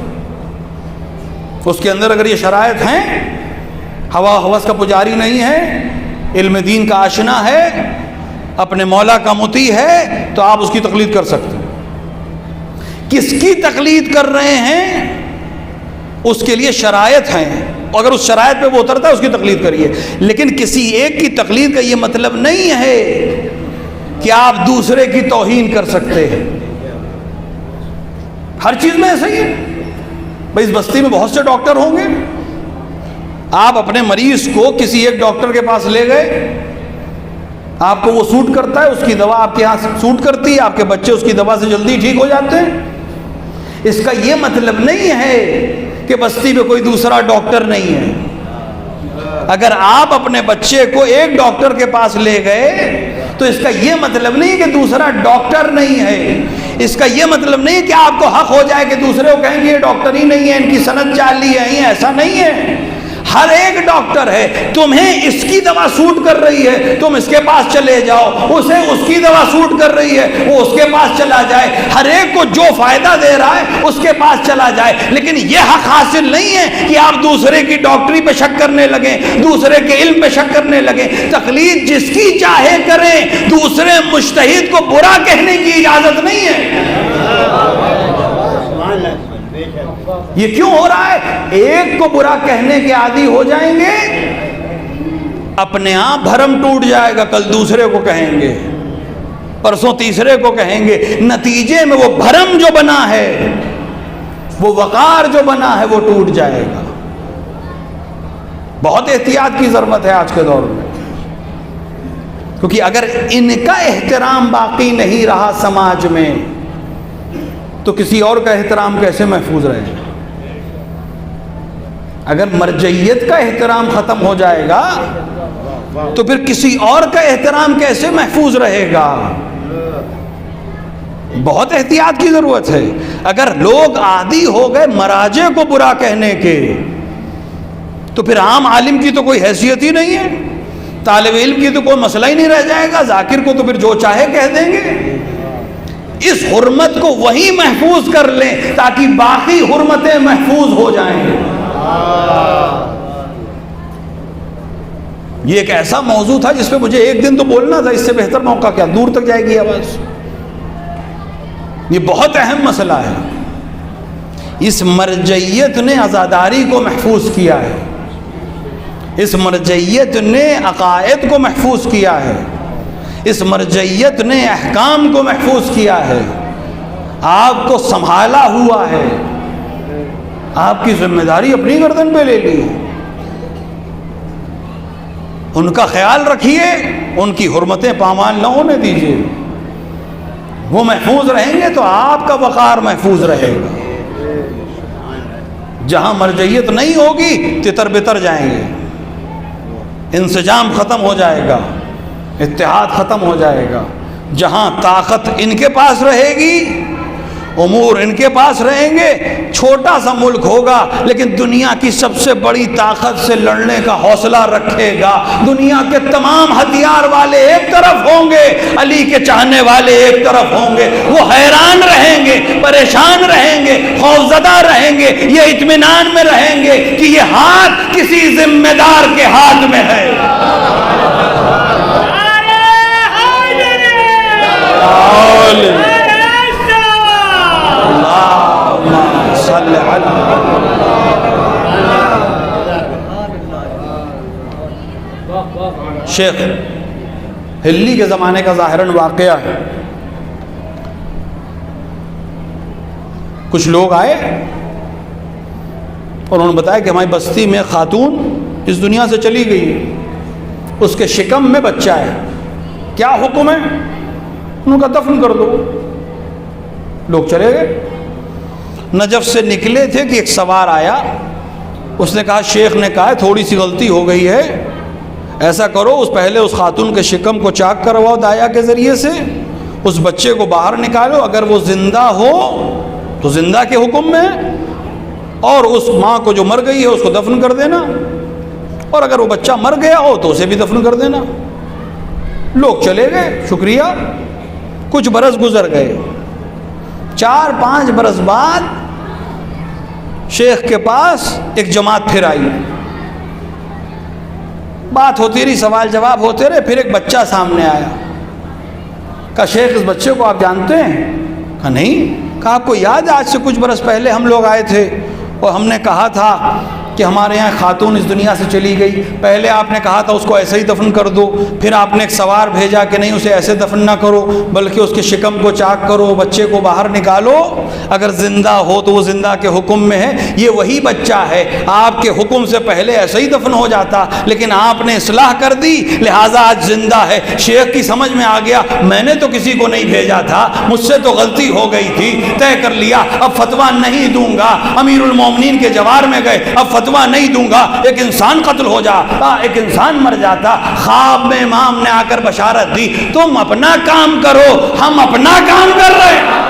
اس کے اندر اگر یہ شرائط ہیں، ہوا ہوس کا پجاری نہیں ہے، علم دین کا آشنا ہے، اپنے مولا کا مطیع ہے، تو آپ اس کی تقلید کر سکتے ہیں۔ کس کی تقلید کر رہے ہیں اس کے لیے شرائط ہیں، اگر اس شرائط پہ وہ اترتا ہے اس کی تقلید کریے، لیکن کسی ایک کی تقلید کا یہ مطلب نہیں ہے کہ آپ دوسرے کی توہین کر سکتے ہیں۔ ہر چیز میں ایسا ہی ہے۔ بھائی اس بستی میں بہت سے ڈاکٹر ہوں گے، آپ اپنے مریض کو کسی ایک ڈاکٹر کے پاس لے گئے، آپ کو وہ سوٹ کرتا ہے، اس کی دوا آپ کے یہاں سوٹ کرتی ہے، آپ کے بچے اس کی دوا سے جلدی ٹھیک ہو جاتے ہیں۔ اس کا یہ مطلب نہیں ہے کہ بستی میں کوئی دوسرا ڈاکٹر نہیں ہے۔ اگر آپ اپنے بچے کو ایک ڈاکٹر کے پاس لے گئے تو اس کا یہ مطلب نہیں کہ دوسرا ڈاکٹر نہیں ہے، اس کا یہ مطلب نہیں کہ آپ کو حق ہو جائے کہ دوسرے کو کہیں گے یہ ڈاکٹر ہی نہیں ہے، ان کی سند جعلی ہے، ایسا نہیں ہے۔ ہر ایک ڈاکٹر ہے، تمہیں اس کی دوا سوٹ کر رہی ہے تم اس کے پاس چلے جاؤ، اسے اس کی دوا سوٹ کر رہی ہے وہ اس کے پاس چلا جائے، ہر ایک کو جو فائدہ دے رہا ہے اس کے پاس چلا جائے۔ لیکن یہ حق حاصل نہیں ہے کہ آپ دوسرے کی ڈاکٹری پہ شک کرنے لگیں، دوسرے کے علم پہ شک کرنے لگیں۔ تقلید جس کی چاہے کریں، دوسرے مجتہد کو برا کہنے کی اجازت نہیں ہے۔ یہ کیوں ہو رہا ہے؟ ایک کو برا کہنے کے عادی ہو جائیں گے، اپنے آپ بھرم ٹوٹ جائے گا، کل دوسرے کو کہیں گے، پرسوں تیسرے کو کہیں گے، نتیجے میں وہ بھرم جو بنا ہے، وہ وقار جو بنا ہے، وہ ٹوٹ جائے گا۔ بہت احتیاط کی ضرورت ہے آج کے دور میں، کیونکہ اگر ان کا احترام باقی نہیں رہا سماج میں تو کسی اور کا احترام کیسے محفوظ رہے گا؟ اگر مرجعیت کا احترام ختم ہو جائے گا تو پھر کسی اور کا احترام کیسے محفوظ رہے گا؟ بہت احتیاط کی ضرورت ہے۔ اگر لوگ عادی ہو گئے مراجع کو برا کہنے کے تو پھر عام عالم کی تو کوئی حیثیت ہی نہیں ہے، طالب علم کی تو کوئی مسئلہ ہی نہیں رہ جائے گا، ذاکر کو تو پھر جو چاہے کہہ دیں گے۔ اس حرمت کو وہی محفوظ کر لیں تاکہ باقی حرمتیں محفوظ ہو جائیں۔ یہ ایک ایسا موضوع تھا جس پہ مجھے ایک دن تو بولنا تھا، اس سے بہتر موقع کیا، دور تک جائے گی آواز۔ یہ بہت اہم مسئلہ ہے۔ اس مرجعیت نے عزاداری کو محفوظ کیا ہے، اس مرجعیت نے عقائد کو محفوظ کیا ہے، اس مرجعیت نے احکام کو محفوظ کیا ہے، آپ کو سنبھالا ہوا ہے، آپ کی ذمہ داری اپنی گردن پہ لے لی۔ ان کا خیال رکھیے، ان کی حرمتیں پامال نہ ہونے دیجیے، وہ محفوظ رہیں گے تو آپ کا وقار محفوظ رہے گا۔ جہاں مرجعیت نہیں ہوگی تتر بتر جائیں گے، انسجام ختم ہو جائے گا، اتحاد ختم ہو جائے گا۔ جہاں طاقت ان کے پاس رہے گی امور ان کے پاس رہیں گے، چھوٹا سا ملک ہوگا لیکن دنیا کی سب سے بڑی طاقت سے لڑنے کا حوصلہ رکھے گا۔ دنیا کے تمام ہتھیار والے ایک طرف ہوں گے، علی کے چاہنے والے ایک طرف ہوں گے۔ وہ حیران رہیں گے، پریشان رہیں گے، خوفزدہ رہیں گے، یہ اطمینان میں رہیں گے کہ یہ ہاتھ کسی ذمہ دار کے ہاتھ میں ہے۔ شیخ ہلی کے زمانے کا ظاہراً واقعہ ہے۔ کچھ لوگ آئے اور انہوں نے بتایا کہ ہماری بستی میں خاتون اس دنیا سے چلی گئی، اس کے شکم میں بچہ ہے، کیا حکم ہے؟ انہوں نے کہا دفن کر دو۔ لوگ چلے گئے۔ نجف سے نکلے تھے کہ ایک سوار آیا، اس نے کہا شیخ نے کہا تھوڑی سی غلطی ہو گئی ہے، ایسا کرو پہلے اس خاتون کے شکم کو چاک کرواؤ دایا کے ذریعے سے، اس بچے کو باہر نکالو، اگر وہ زندہ ہو تو زندہ کے حکم میں، اور اس ماں کو جو مر گئی ہے اس کو دفن کر دینا، اور اگر وہ بچہ مر گیا ہو تو اسے بھی دفن کر دینا۔ لوگ چلے گئے، شکریہ۔ کچھ برس گزر گئے، 4-5 برس بعد شیخ کے پاس ایک جماعت پھر آئی، بات ہوتی رہی، سوال جواب ہوتے رہے، پھر ایک بچہ سامنے آیا۔ کہا شیخ اس بچے کو آپ جانتے ہیں؟ کہا نہیں۔ کہا آپ کو یاد ہے آج سے کچھ برس پہلے ہم لوگ آئے تھے اور ہم نے کہا تھا کہ ہمارے یہاں خاتون اس دنیا سے چلی گئی، پہلے آپ نے کہا تھا اس کو ایسے ہی دفن کر دو، پھر آپ نے ایک سوار بھیجا کہ نہیں اسے ایسے دفن نہ کرو بلکہ اس کے شکم کو چاک کرو، بچے کو باہر نکالو، اگر زندہ ہو تو وہ زندہ کے حکم میں ہے۔ یہ وہی بچہ ہے، آپ کے حکم سے پہلے ایسے ہی دفن ہو جاتا لیکن آپ نے اصلاح کر دی لہٰذا آج زندہ ہے۔ شیخ کی سمجھ میں آ گیا میں نے تو کسی کو نہیں بھیجا تھا، مجھ سے تو غلطی ہو گئی تھی، طے کر لیا اب فتویٰ نہیں دوں گا۔ امیر المومنین کے جوار میں گئے، اب فتویٰ نہیں دوں گا، ایک انسان قتل ہو جاتا، ایک انسان مر جاتا۔ خواب میں امام نے آ کر بشارت دی تم اپنا کام کرو، ہم اپنا کام کر رہے ہیں۔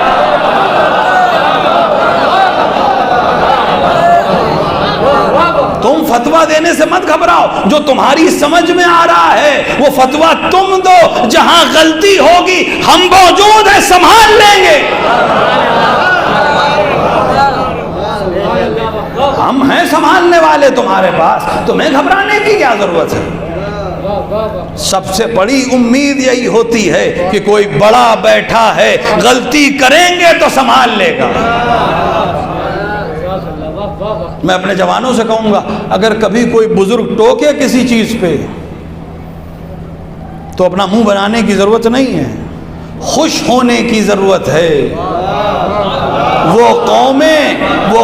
تم فتویٰ دینے سے مت گھبراؤ، جو تمہاری سمجھ میں آ رہا ہے وہ فتویٰ تم دو، جہاں غلطی ہوگی ہم موجود ہیں سنبھال لیں گے۔ ہم ہیں سنبھالنے والے تمہارے پاس، تمہیں گھبرانے کی کیا ضرورت ہے؟ سب سے بڑی امید یہی ہوتی ہے کہ کوئی بڑا بیٹھا ہے، غلطی کریں گے تو سنبھال لے گا۔ میں اپنے جوانوں سے کہوں گا اگر کبھی کوئی بزرگ ٹوکے کسی چیز پہ تو اپنا منہ بنانے کی ضرورت نہیں ہے، خوش ہونے کی ضرورت ہے۔ وہ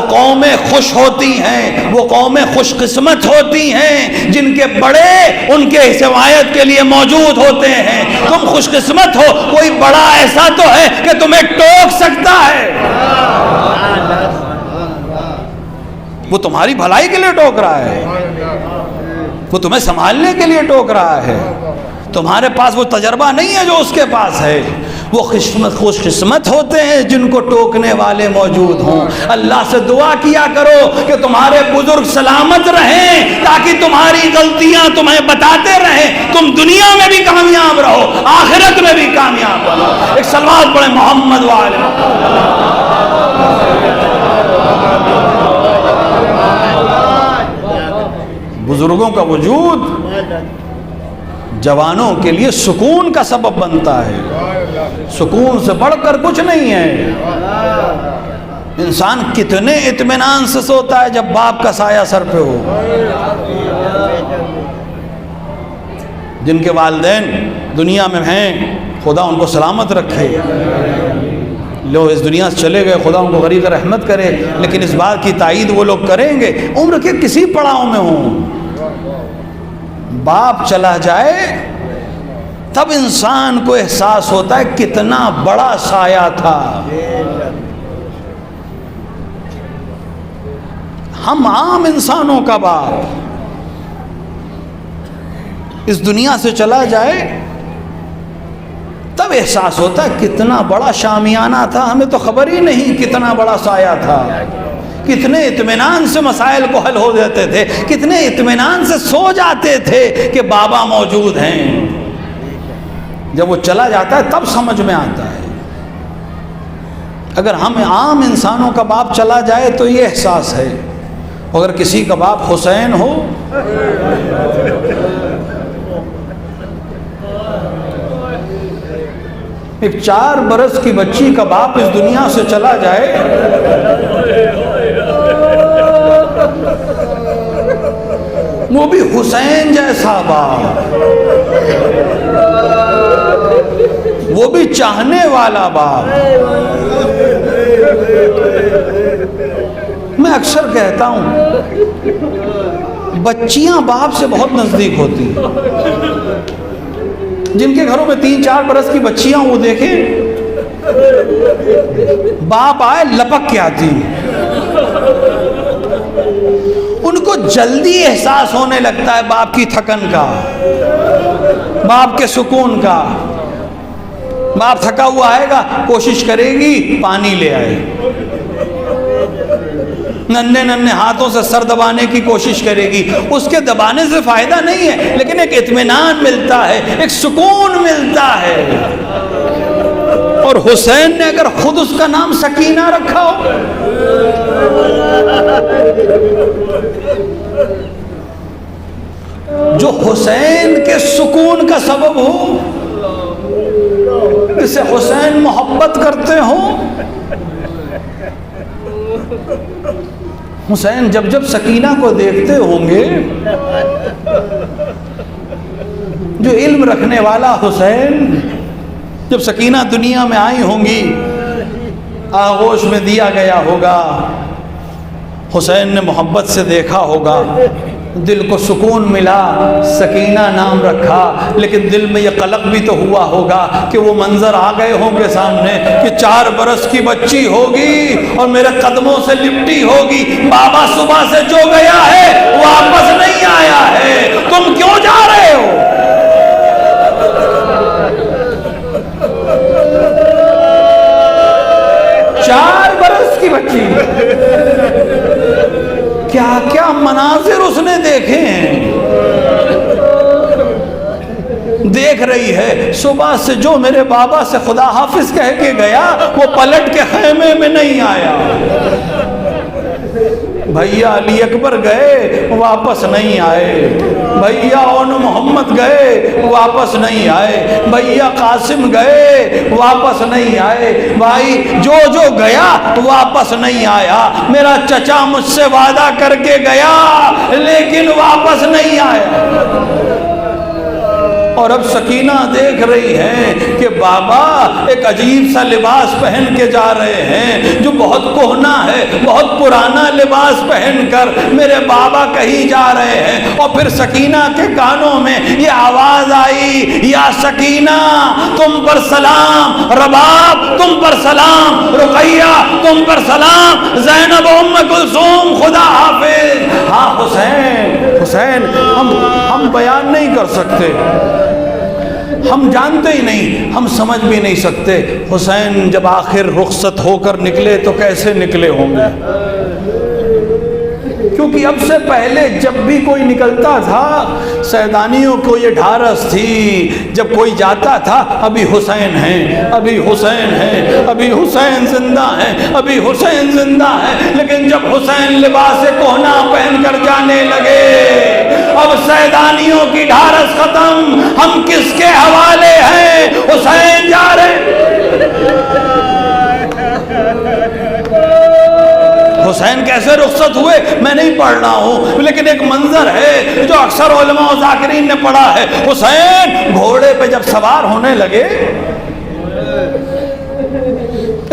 قومیں خوش ہوتی ہیں، وہ قومیں خوش قسمت ہوتی ہیں جن کے بڑے ان کے حمایت کے لیے موجود ہوتے ہیں۔ تم خوش قسمت ہو، کوئی بڑا ایسا تو ہے کہ تمہیں ٹوک سکتا ہے، وہ تمہاری بھلائی کے لیے ٹوک رہا ہے، وہ تمہیں سنبھالنے کے لیے ٹوک رہا ہے۔ تمہارے پاس وہ تجربہ نہیں ہے جو اس کے پاس ہے۔ وہ خوش قسمت ہوتے ہیں جن کو ٹوکنے والے موجود ہوں۔ اللہ سے دعا کیا کرو کہ تمہارے بزرگ سلامت رہیں تاکہ تمہاری غلطیاں تمہیں بتاتے رہیں، تم دنیا میں بھی کامیاب رہو، آخرت میں بھی کامیاب رہو۔ ایک صلوات پڑھیں محمد وآلہ۔ بزرگوں کا وجود جوانوں کے لیے سکون کا سبب بنتا ہے، سکون سے بڑھ کر کچھ نہیں ہے۔ انسان کتنے اطمینان سے سوتا ہے جب باپ کا سایہ سر پہ ہو۔ جن کے والدین دنیا میں ہیں خدا ان کو سلامت رکھے، لوگ اس دنیا سے چلے گئے خدا ان کو غریق رحمت کرے، لیکن اس بات کی تائید وہ لوگ کریں گے عمر کے کسی پڑاؤ میں ہوں، باپ چلا جائے تب انسان کو احساس ہوتا ہے کتنا بڑا سایہ تھا۔ ہم عام انسانوں کا باپ اس دنیا سے چلا جائے تب تب احساس ہوتا ہے کتنا بڑا شامیانہ تھا، ہمیں تو خبر ہی نہیں کتنا بڑا سایہ تھا، کتنے اطمینان سے مسائل کو حل ہو جاتے تھے، کتنے اطمینان سے سو جاتے تھے کہ بابا موجود ہیں۔ جب وہ چلا جاتا ہے تب سمجھ میں آتا ہے۔ اگر ہم عام انسانوں کا باپ چلا جائے تو یہ احساس ہے، اگر کسی کا باپ حسین ہو ایک 4 برس کی بچی کا باپ اس دنیا سے چلا جائے، وہ بھی حسین جیسا باپ، وہ بھی چاہنے والا باپ۔ میں اکثر کہتا ہوں بچیاں باپ سے بہت نزدیک ہوتی ہیں۔ جن کے گھروں میں 3-4 برس کی بچیاں وہ دیکھیں، باپ آئے لپک کے آتی ہیں، ان کو جلدی احساس ہونے لگتا ہے باپ کی تھکن کا، باپ کے سکون کا۔ باپ تھکا ہوا آئے گا، کوشش کرے گی پانی لے آئے، ننھے ننھے ہاتھوں سے سر دبانے کی کوشش کرے گی۔ اس کے دبانے سے فائدہ نہیں ہے، لیکن ایک اطمینان ملتا ہے، ایک سکون ملتا ہے۔ اور حسین نے اگر خود اس کا نام سکینہ رکھا ہو، جو حسین کے سکون کا سبب ہو، جسے حسین محبت کرتے ہوں۔ حسین جب جب سکینہ کو دیکھتے ہوں گے، جو علم رکھنے والا حسین، جب سکینہ دنیا میں آئی ہوں گی، آغوش میں دیا گیا ہوگا، حسین نے محبت سے دیکھا ہوگا، دل کو سکون ملا، سکینہ نام رکھا۔ لیکن دل میں یہ قلق بھی تو ہوا ہوگا کہ وہ منظر آ گئے ہوں گے سامنے کہ 4 برس کی بچی ہوگی اور میرے قدموں سے لپٹی ہوگی، بابا صبح سے جو گیا ہے واپس نہیں آیا ہے، تم کیوں جا رہے ہو؟ 4 برس کی بچی، کیا کیا مناظر اس نے دیکھے ہیں، دیکھ رہی ہے صبح سے جو میرے بابا سے خدا حافظ کہہ کے گیا وہ پلٹ کے خیمے میں نہیں آیا، بھیا علی اکبر گئے واپس نہیں آئے، بھیا اون محمد گئے واپس نہیں آئے، بھیا قاسم گئے واپس نہیں آئے، بھائی جو جو گیا واپس نہیں آیا، میرا چچا مجھ سے وعدہ کر کے گیا لیکن واپس نہیں آیا۔ اور اب سکینہ دیکھ رہی ہیں کہ بابا ایک عجیب سا لباس پہن کے جا رہے ہیں جو بہت کہنا ہے، بہت پرانا لباس پہن کر میرے بابا کہیں جا رہے ہیں۔ اور پھر سکینہ کے کانوں میں یہ آواز آئی، یا سکینہ تم پر سلام، رباب تم پر سلام، رقیہ تم پر سلام، زینب ام کلثوم خدا حافظ۔ ہاں حسین ہم بیان نہیں کر سکتے، ہم جانتے ہی نہیں، ہم سمجھ بھی نہیں سکتے حسین جب آخر رخصت ہو کر نکلے تو کیسے نکلے ہوں گے، کیونکہ اب سے پہلے جب بھی کوئی نکلتا تھا سیدانیوں کو یہ ڈھارس تھی، جب کوئی جاتا تھا ابھی حسین ہیں، ابھی حسین ہیں، ابھی حسین زندہ ہیں، ابھی حسین زندہ ہیں۔ لیکن جب حسین لباس کہنا پہن کر جانے لگے، اب سیدانیوں کی ڈھارس ختم، ہم کس کے حوالے ہیں؟ حسین جا رہے۔ حسین کیسے رخصت ہوئے میں نہیں پڑھ رہا ہوں، لیکن ایک منظر ہے جو اکثر علماء و ذاکرین نے پڑھا ہے۔ حسین گھوڑے پہ جب سوار ہونے لگے،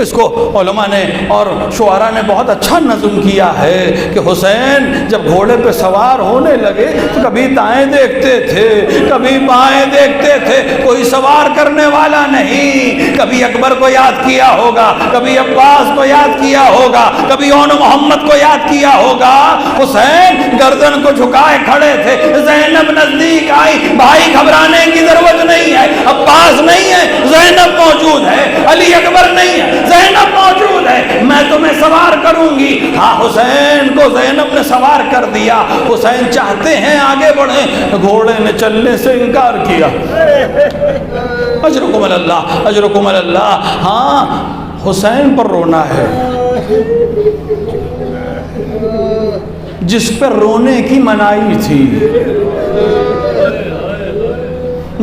اس کو علماء نے اور شعراء نے بہت اچھا نظم کیا ہے کہ حسین جب گھوڑے پہ سوار ہونے لگے تو کبھی دائیں دیکھتے تھے، کبھی بائیں دیکھتے تھے، کوئی سوار کرنے والا نہیں۔ کبھی اکبر کو یاد کیا ہوگا، کبھی عباس کو یاد کیا ہوگا، کبھی اون محمد کو یاد کیا ہوگا۔ حسین گردن کو جھکائے کھڑے تھے، زینب نزدیک آئی، بھائی گھبرانے کی ضرورت نہیں ہے، عباس نہیں ہے، زینب موجود ہے، علی اکبر نہیں ہے، زینب موجود ہے، میں تمہیں سوار کروں گی۔ ہاں حسین کو زینب نے سوار کر دیا، حسین چاہتے ہیں آگے بڑھیں، گھوڑے نے چلنے سے انکار کیا۔ اجرکم اللہ، اجرکم اللہ۔ ہاں حسین پر رونا ہے، جس پر رونے کی منائی تھی،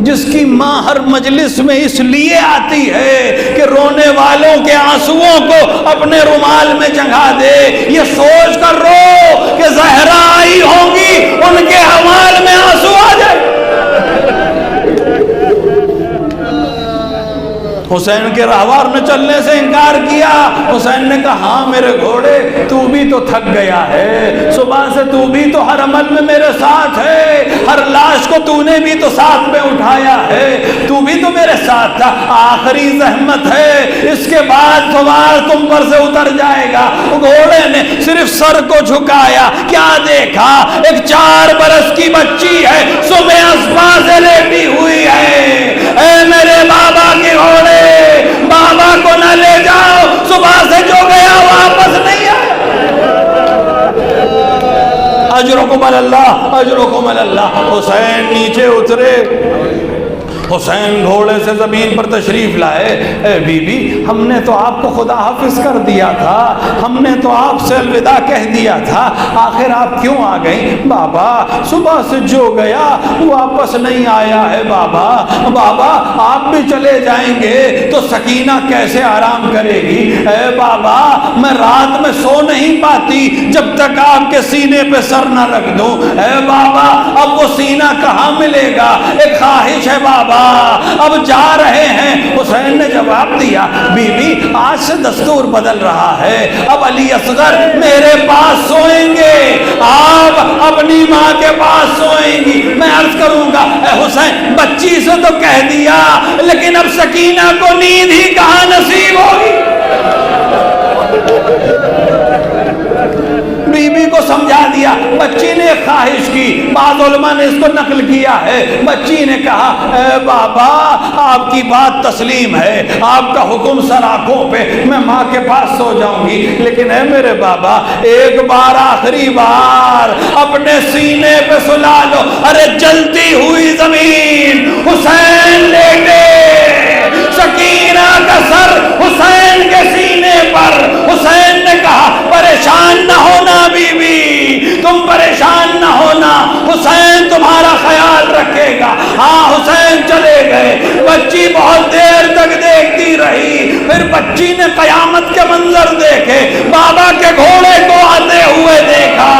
جس کی ماں ہر مجلس میں اس لیے آتی ہے کہ رونے والوں کے آنسوؤں کو اپنے رومال میں جگا دے، یہ سوچ کر رو کہ زہرا آئی ہوں گی، ان کے رومال میں آنسو آ جائے۔ حسین کے راہوار نے چلنے سے انکار کیا۔ حسین نے کہا ہاں میرے گھوڑے، تو بھی تو تھک گیا ہے، صبح سے تو بھی تو ہر عمل میں میرے ساتھ ہے، ہر لاش کو تو نے بھی تو ساتھ میں اٹھایا ہے، تو بھی تو میرے ساتھ تھا، آخری زحمت ہے، اس کے بعد سوار تم پر سے اتر جائے گا۔ گھوڑے نے صرف سر کو جھکایا، کیا دیکھا؟ ایک 4 برس کی بچی ہے، صبح اسبا سے لیٹی ہوئی ہے۔ اے میرے بابا کے گھوڑے، بابا کو نہ لے جاؤ، صبح سے جو گیا واپس نہیں آیا۔ اجرکم اللہ، اجرکم اللہ۔ حسین نیچے اترے، حسین گھوڑے سے زمین پر تشریف لائے۔ اے بی بی، ہم نے تو آپ کو خدا حافظ کر دیا تھا، ہم نے تو آپ سے الوداع کہہ دیا تھا، آخر آپ کیوں آ گئیں؟ بابا صبح سے جو گیا واپس نہیں آیا ہے بابا۔ بابا آپ بھی چلے جائیں گے تو سکینہ کیسے آرام کرے گی؟ اے بابا میں رات میں سو نہیں پاتی جب تک آپ کے سینے پہ سر نہ رکھ دوں۔ اے بابا اب وہ سینہ کہاں ملے گا؟ ایک خواہش ہے بابا، اب جا رہے ہیں۔ حسین نے جواب دیا بی بی آج سے دستور بدل رہا ہے، اب علی اصغر میرے پاس سوئیں گے، آپ اپنی ماں کے پاس سوئیں گی۔ میں عرض کروں گا اے حسین بچی سے تو کہہ دیا، لیکن اب سکینہ کو نیند ہی کہاں نصیب ہوگی؟ بی بی کو سمجھا دیا۔ بچی نے خواہش کی، بعض علماء نے اس کو نقل کیا ہے، بچی نے کہا اے بابا آپ کی بات تسلیم ہے، آپ کا حکم سر آنکھوں پہ، میں ماں کے پاس سو جاؤں گی، لیکن اے میرے بابا ایک بار آخری بار اپنے سینے پہ سلا لو۔ ارے جلتی ہوئی زمین، حسین لیٹے، سکینہ کا سر حسین کے سینے پر۔ حسین نے کہا پریشان نہ ہونا بی بی، تم پریشان نہ ہونا، حسین تمہارا خیال رکھے گا۔ ہاں حسین چلے گئے، بچی بہت دیر تک دیکھتی رہی، پھر بچی نے قیامت کے منظر دیکھے، بابا کے گھوڑے کو آتے ہوئے دیکھا،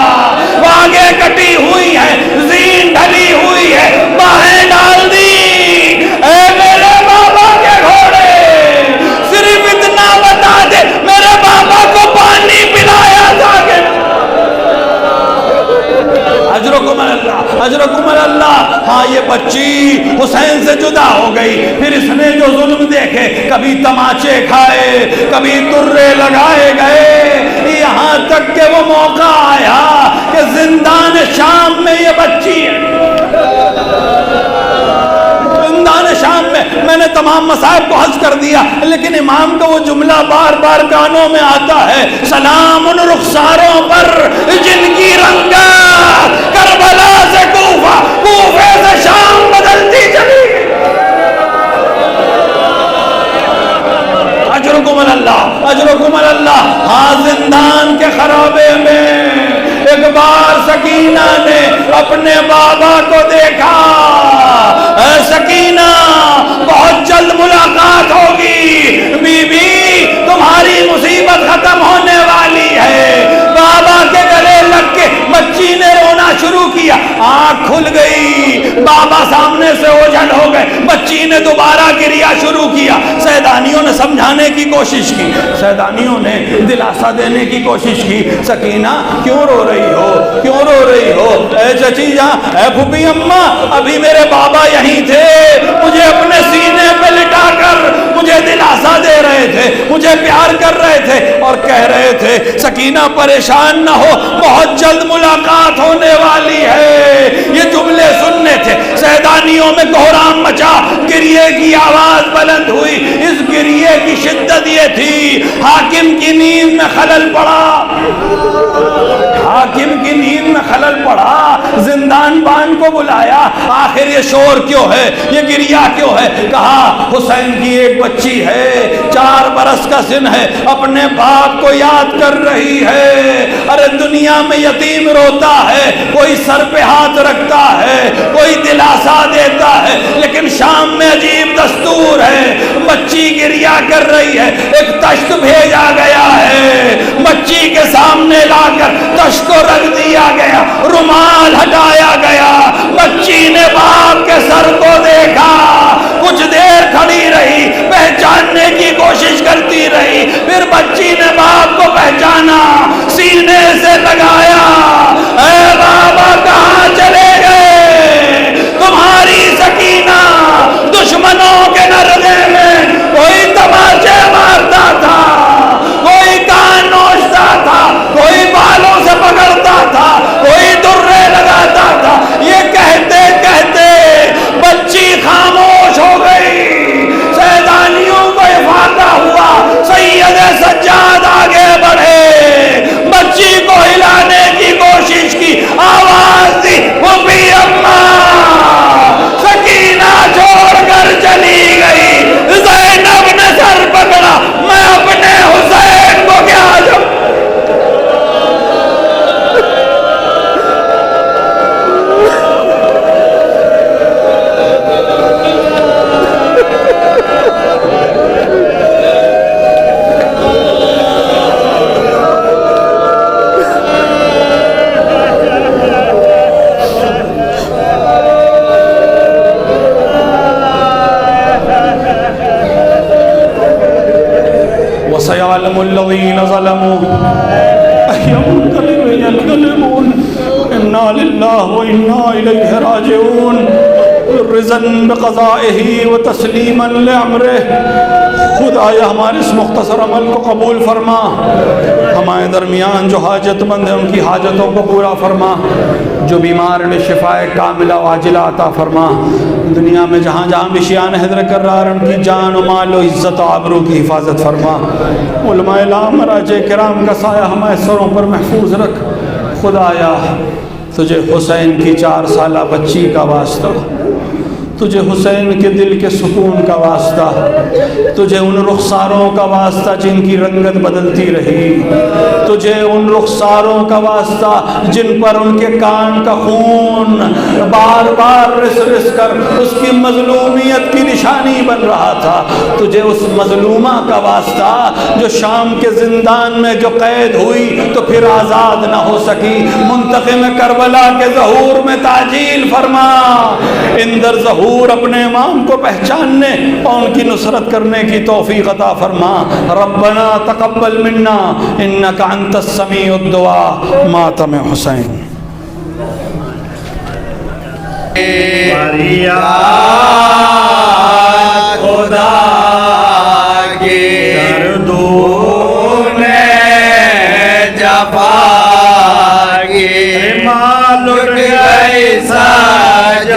باگیں کٹی ہوئی ہیں، زین ڈھلی ہوئی ہے، باہیں ڈال دی۔ اے میرے بابا کے گھوڑے، صرف اتنا بتا دے میرے بابا کو پانی پلایا تھا کہ اجرکم اللہ، اجرکم اللہ۔ ہاں یہ بچی حسین سے جدا ہو گئی، پھر اس نے جو ظلم دیکھے، کبھی تماچے کھائے، کبھی درے لگائے گئے، یہاں تک کہ وہ موقع آیا کہ زندان شام میں یہ بچی ہے۔ زندان شام میں نے تمام مصائب کو حذف کر دیا، لیکن امام کا وہ جملہ بار بار کانوں میں آتا ہے، سلام ان رخساروں پر جن کی رنگت کربلا سے کوفہ، کوفے سے شام بدلتی چلی گئی۔ اجرکم اللہ، اجرکم اللہ۔ ہاں زندان کے خرابے میں ایک بار سکینہ نے اپنے بابا کو دیکھا۔ اے سکینہ بہت جلد ملاقات ہوگی، بی بی تمہاری مصیبت ختم ہونے والی ہے۔ بابا کے گلے لگ کے بچی نے رونا شروع کیا، آنکھ کھل گئی، بابا سامنے سے اوجھل ہو گئے، بچی نے دوبارہ گریا شروع کیا۔ سیدانیوں نے سمجھانے کی کوشش کی، سیدانیوں نے دلاسا دینے کی کوشش کی، سکینہ کیوں رو رہی ہو، کیوں رو رہی ہو؟ اے چچی جان، اے پھوپھی اماں، ابھی میرے بابا یہیں تھے، مجھے اپنے سینے پہ لٹا کر مجھے دلاسا دے رہے تھے، مجھے پیار کر رہے تھے اور کہہ رہے تھے سکینہ پریشان نہ ہو، بہت جلد ملاقات ہونے والی ہے۔ یہ جملے سننے تھے، سیدانیوں میں کوہرام مچا، گریے کی آواز بلند ہوئی، گریے کی شدت یہ تھی، حاکم کی نیند میں خلل پڑا، حاکم کی نیند میں خلل پڑا، زندان بان کو بلایا، آخر یہ شور کیوں ہے، یہ گریا کیوں ہے؟ کہا حسین کی ایک بچی ہے، 4 برس کا سن ہے، اپنے باپ کو یاد کر رہی ہے۔ ارے دنیا میں یتیم روتا ہے، کوئی سر پہ ہاتھ رکھتا ہے، کوئی دلاسا دیتا ہے، لیکن شام میں عجیب دستور ہے، بچی گریا کر رہی ہے، ایک تشت بھیجا گیا ہے، بچی کے سامنے لا کر تشت کو رکھ دیا گیا، رومال ہٹایا گیا، بچی نے باپ کے سر کو دیکھا، کچھ دیر کھڑی رہی، پہچاننے کی کوشش کرتی رہی، پھر بچی نے باپ کو پہچانا، سینے سے لگایا، اے بابا کہاں چلے گئے؟ تمہاری سکینہ دشمنوں کے نرغے میں کوئی تماچے مارتا تھا، کوئی کان نوچتا تھا، کوئی بالوں سے پکڑتا تھا، کوئی درے لگاتا تھا، یہ کہتے کہتے بچی خاموش ہو گئی۔ سیدانیوں کو افاقہ ہوا، سید سجاد آگے بڑھے، بچی کو ہلانے کی کوشش کی، آواز دی، پھوپھی اماں، سکینہ چھوڑ کر چلی گئی۔ زینب نے سر پکڑا، میں اپنے حسین کو کیا جب وَسَيَعْلَمُ الَّذِينَ ظَلَمُوا يَنْقَلِبُونَ إِنَّا لِلَّهِ وَإِنَّا إِلَيْهِ رَاجِعُونَ رِضًا بِقَضَائِهِ وَتَسْلِيمًا لِعَمْرِهِ۔ خدایا ہمارے اس مختصر عمل کو قبول فرما، ہمارے درمیان جو حاجت مند ہیں ان کی حاجتوں کو پورا فرما، جو بیمار میں شفاء کاملہ و عاجلہ عطا فرما، دنیا میں جہاں جہاں بھی شیعان حیدر کرار ان کی جان و مال و عزت و آبرو کی حفاظت فرما، علماء اعلام مراجع کرام کا سایہ ہمارے سروں پر محفوظ رکھ۔ خدایا تجھے حسین کی 4 سالہ بچی کا واسطہ، تجھے حسین کے دل کے سکون کا واسطہ، تجھے ان رخساروں کا واسطہ جن کی رنگت بدلتی رہی، تجھے ان رخساروں کا واسطہ جن پر ان کے کان کا خون بار بار رس رس کر اس کی مظلومیت کی نشانی بن رہا تھا، تجھے اس مظلومہ کا واسطہ جو شام کے زندان میں جو قید ہوئی تو پھر آزاد نہ ہو سکی، منتقم کربلا کے ظہور میں تعجیل فرما، اندر ظہور اپنے امام کو پہچاننے اور ان کی نصرت کرنے کی توفیق عطا فرما۔ ربنا تقبل منا انک انت السمیع الدعاء۔ ماتم حسین۔ فریاد خدا کی گردون جفا کی مال گئی سجاد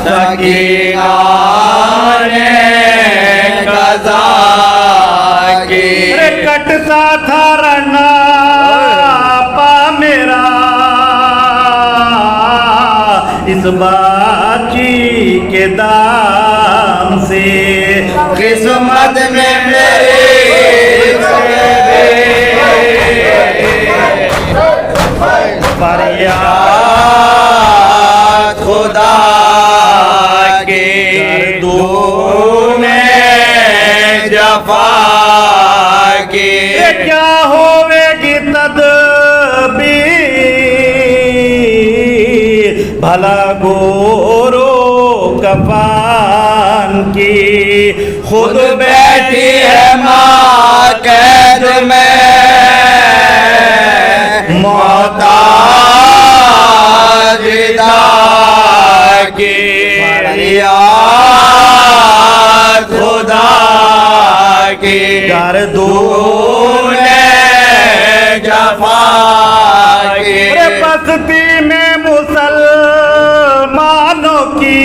سکینہ نے قضا کی کٹتا تھا رنا پا میرا اس باچی کے دام سے قسمت میں میری فریاد خدا کے گردون جفا کی کیا ہوے گی تدبیر بھلا گورو کفان کی خود بیٹھی ہے ماں قید میں محتاج کی فریاد خدا کی گردون جفا کی بستی میں مسلمانوں کی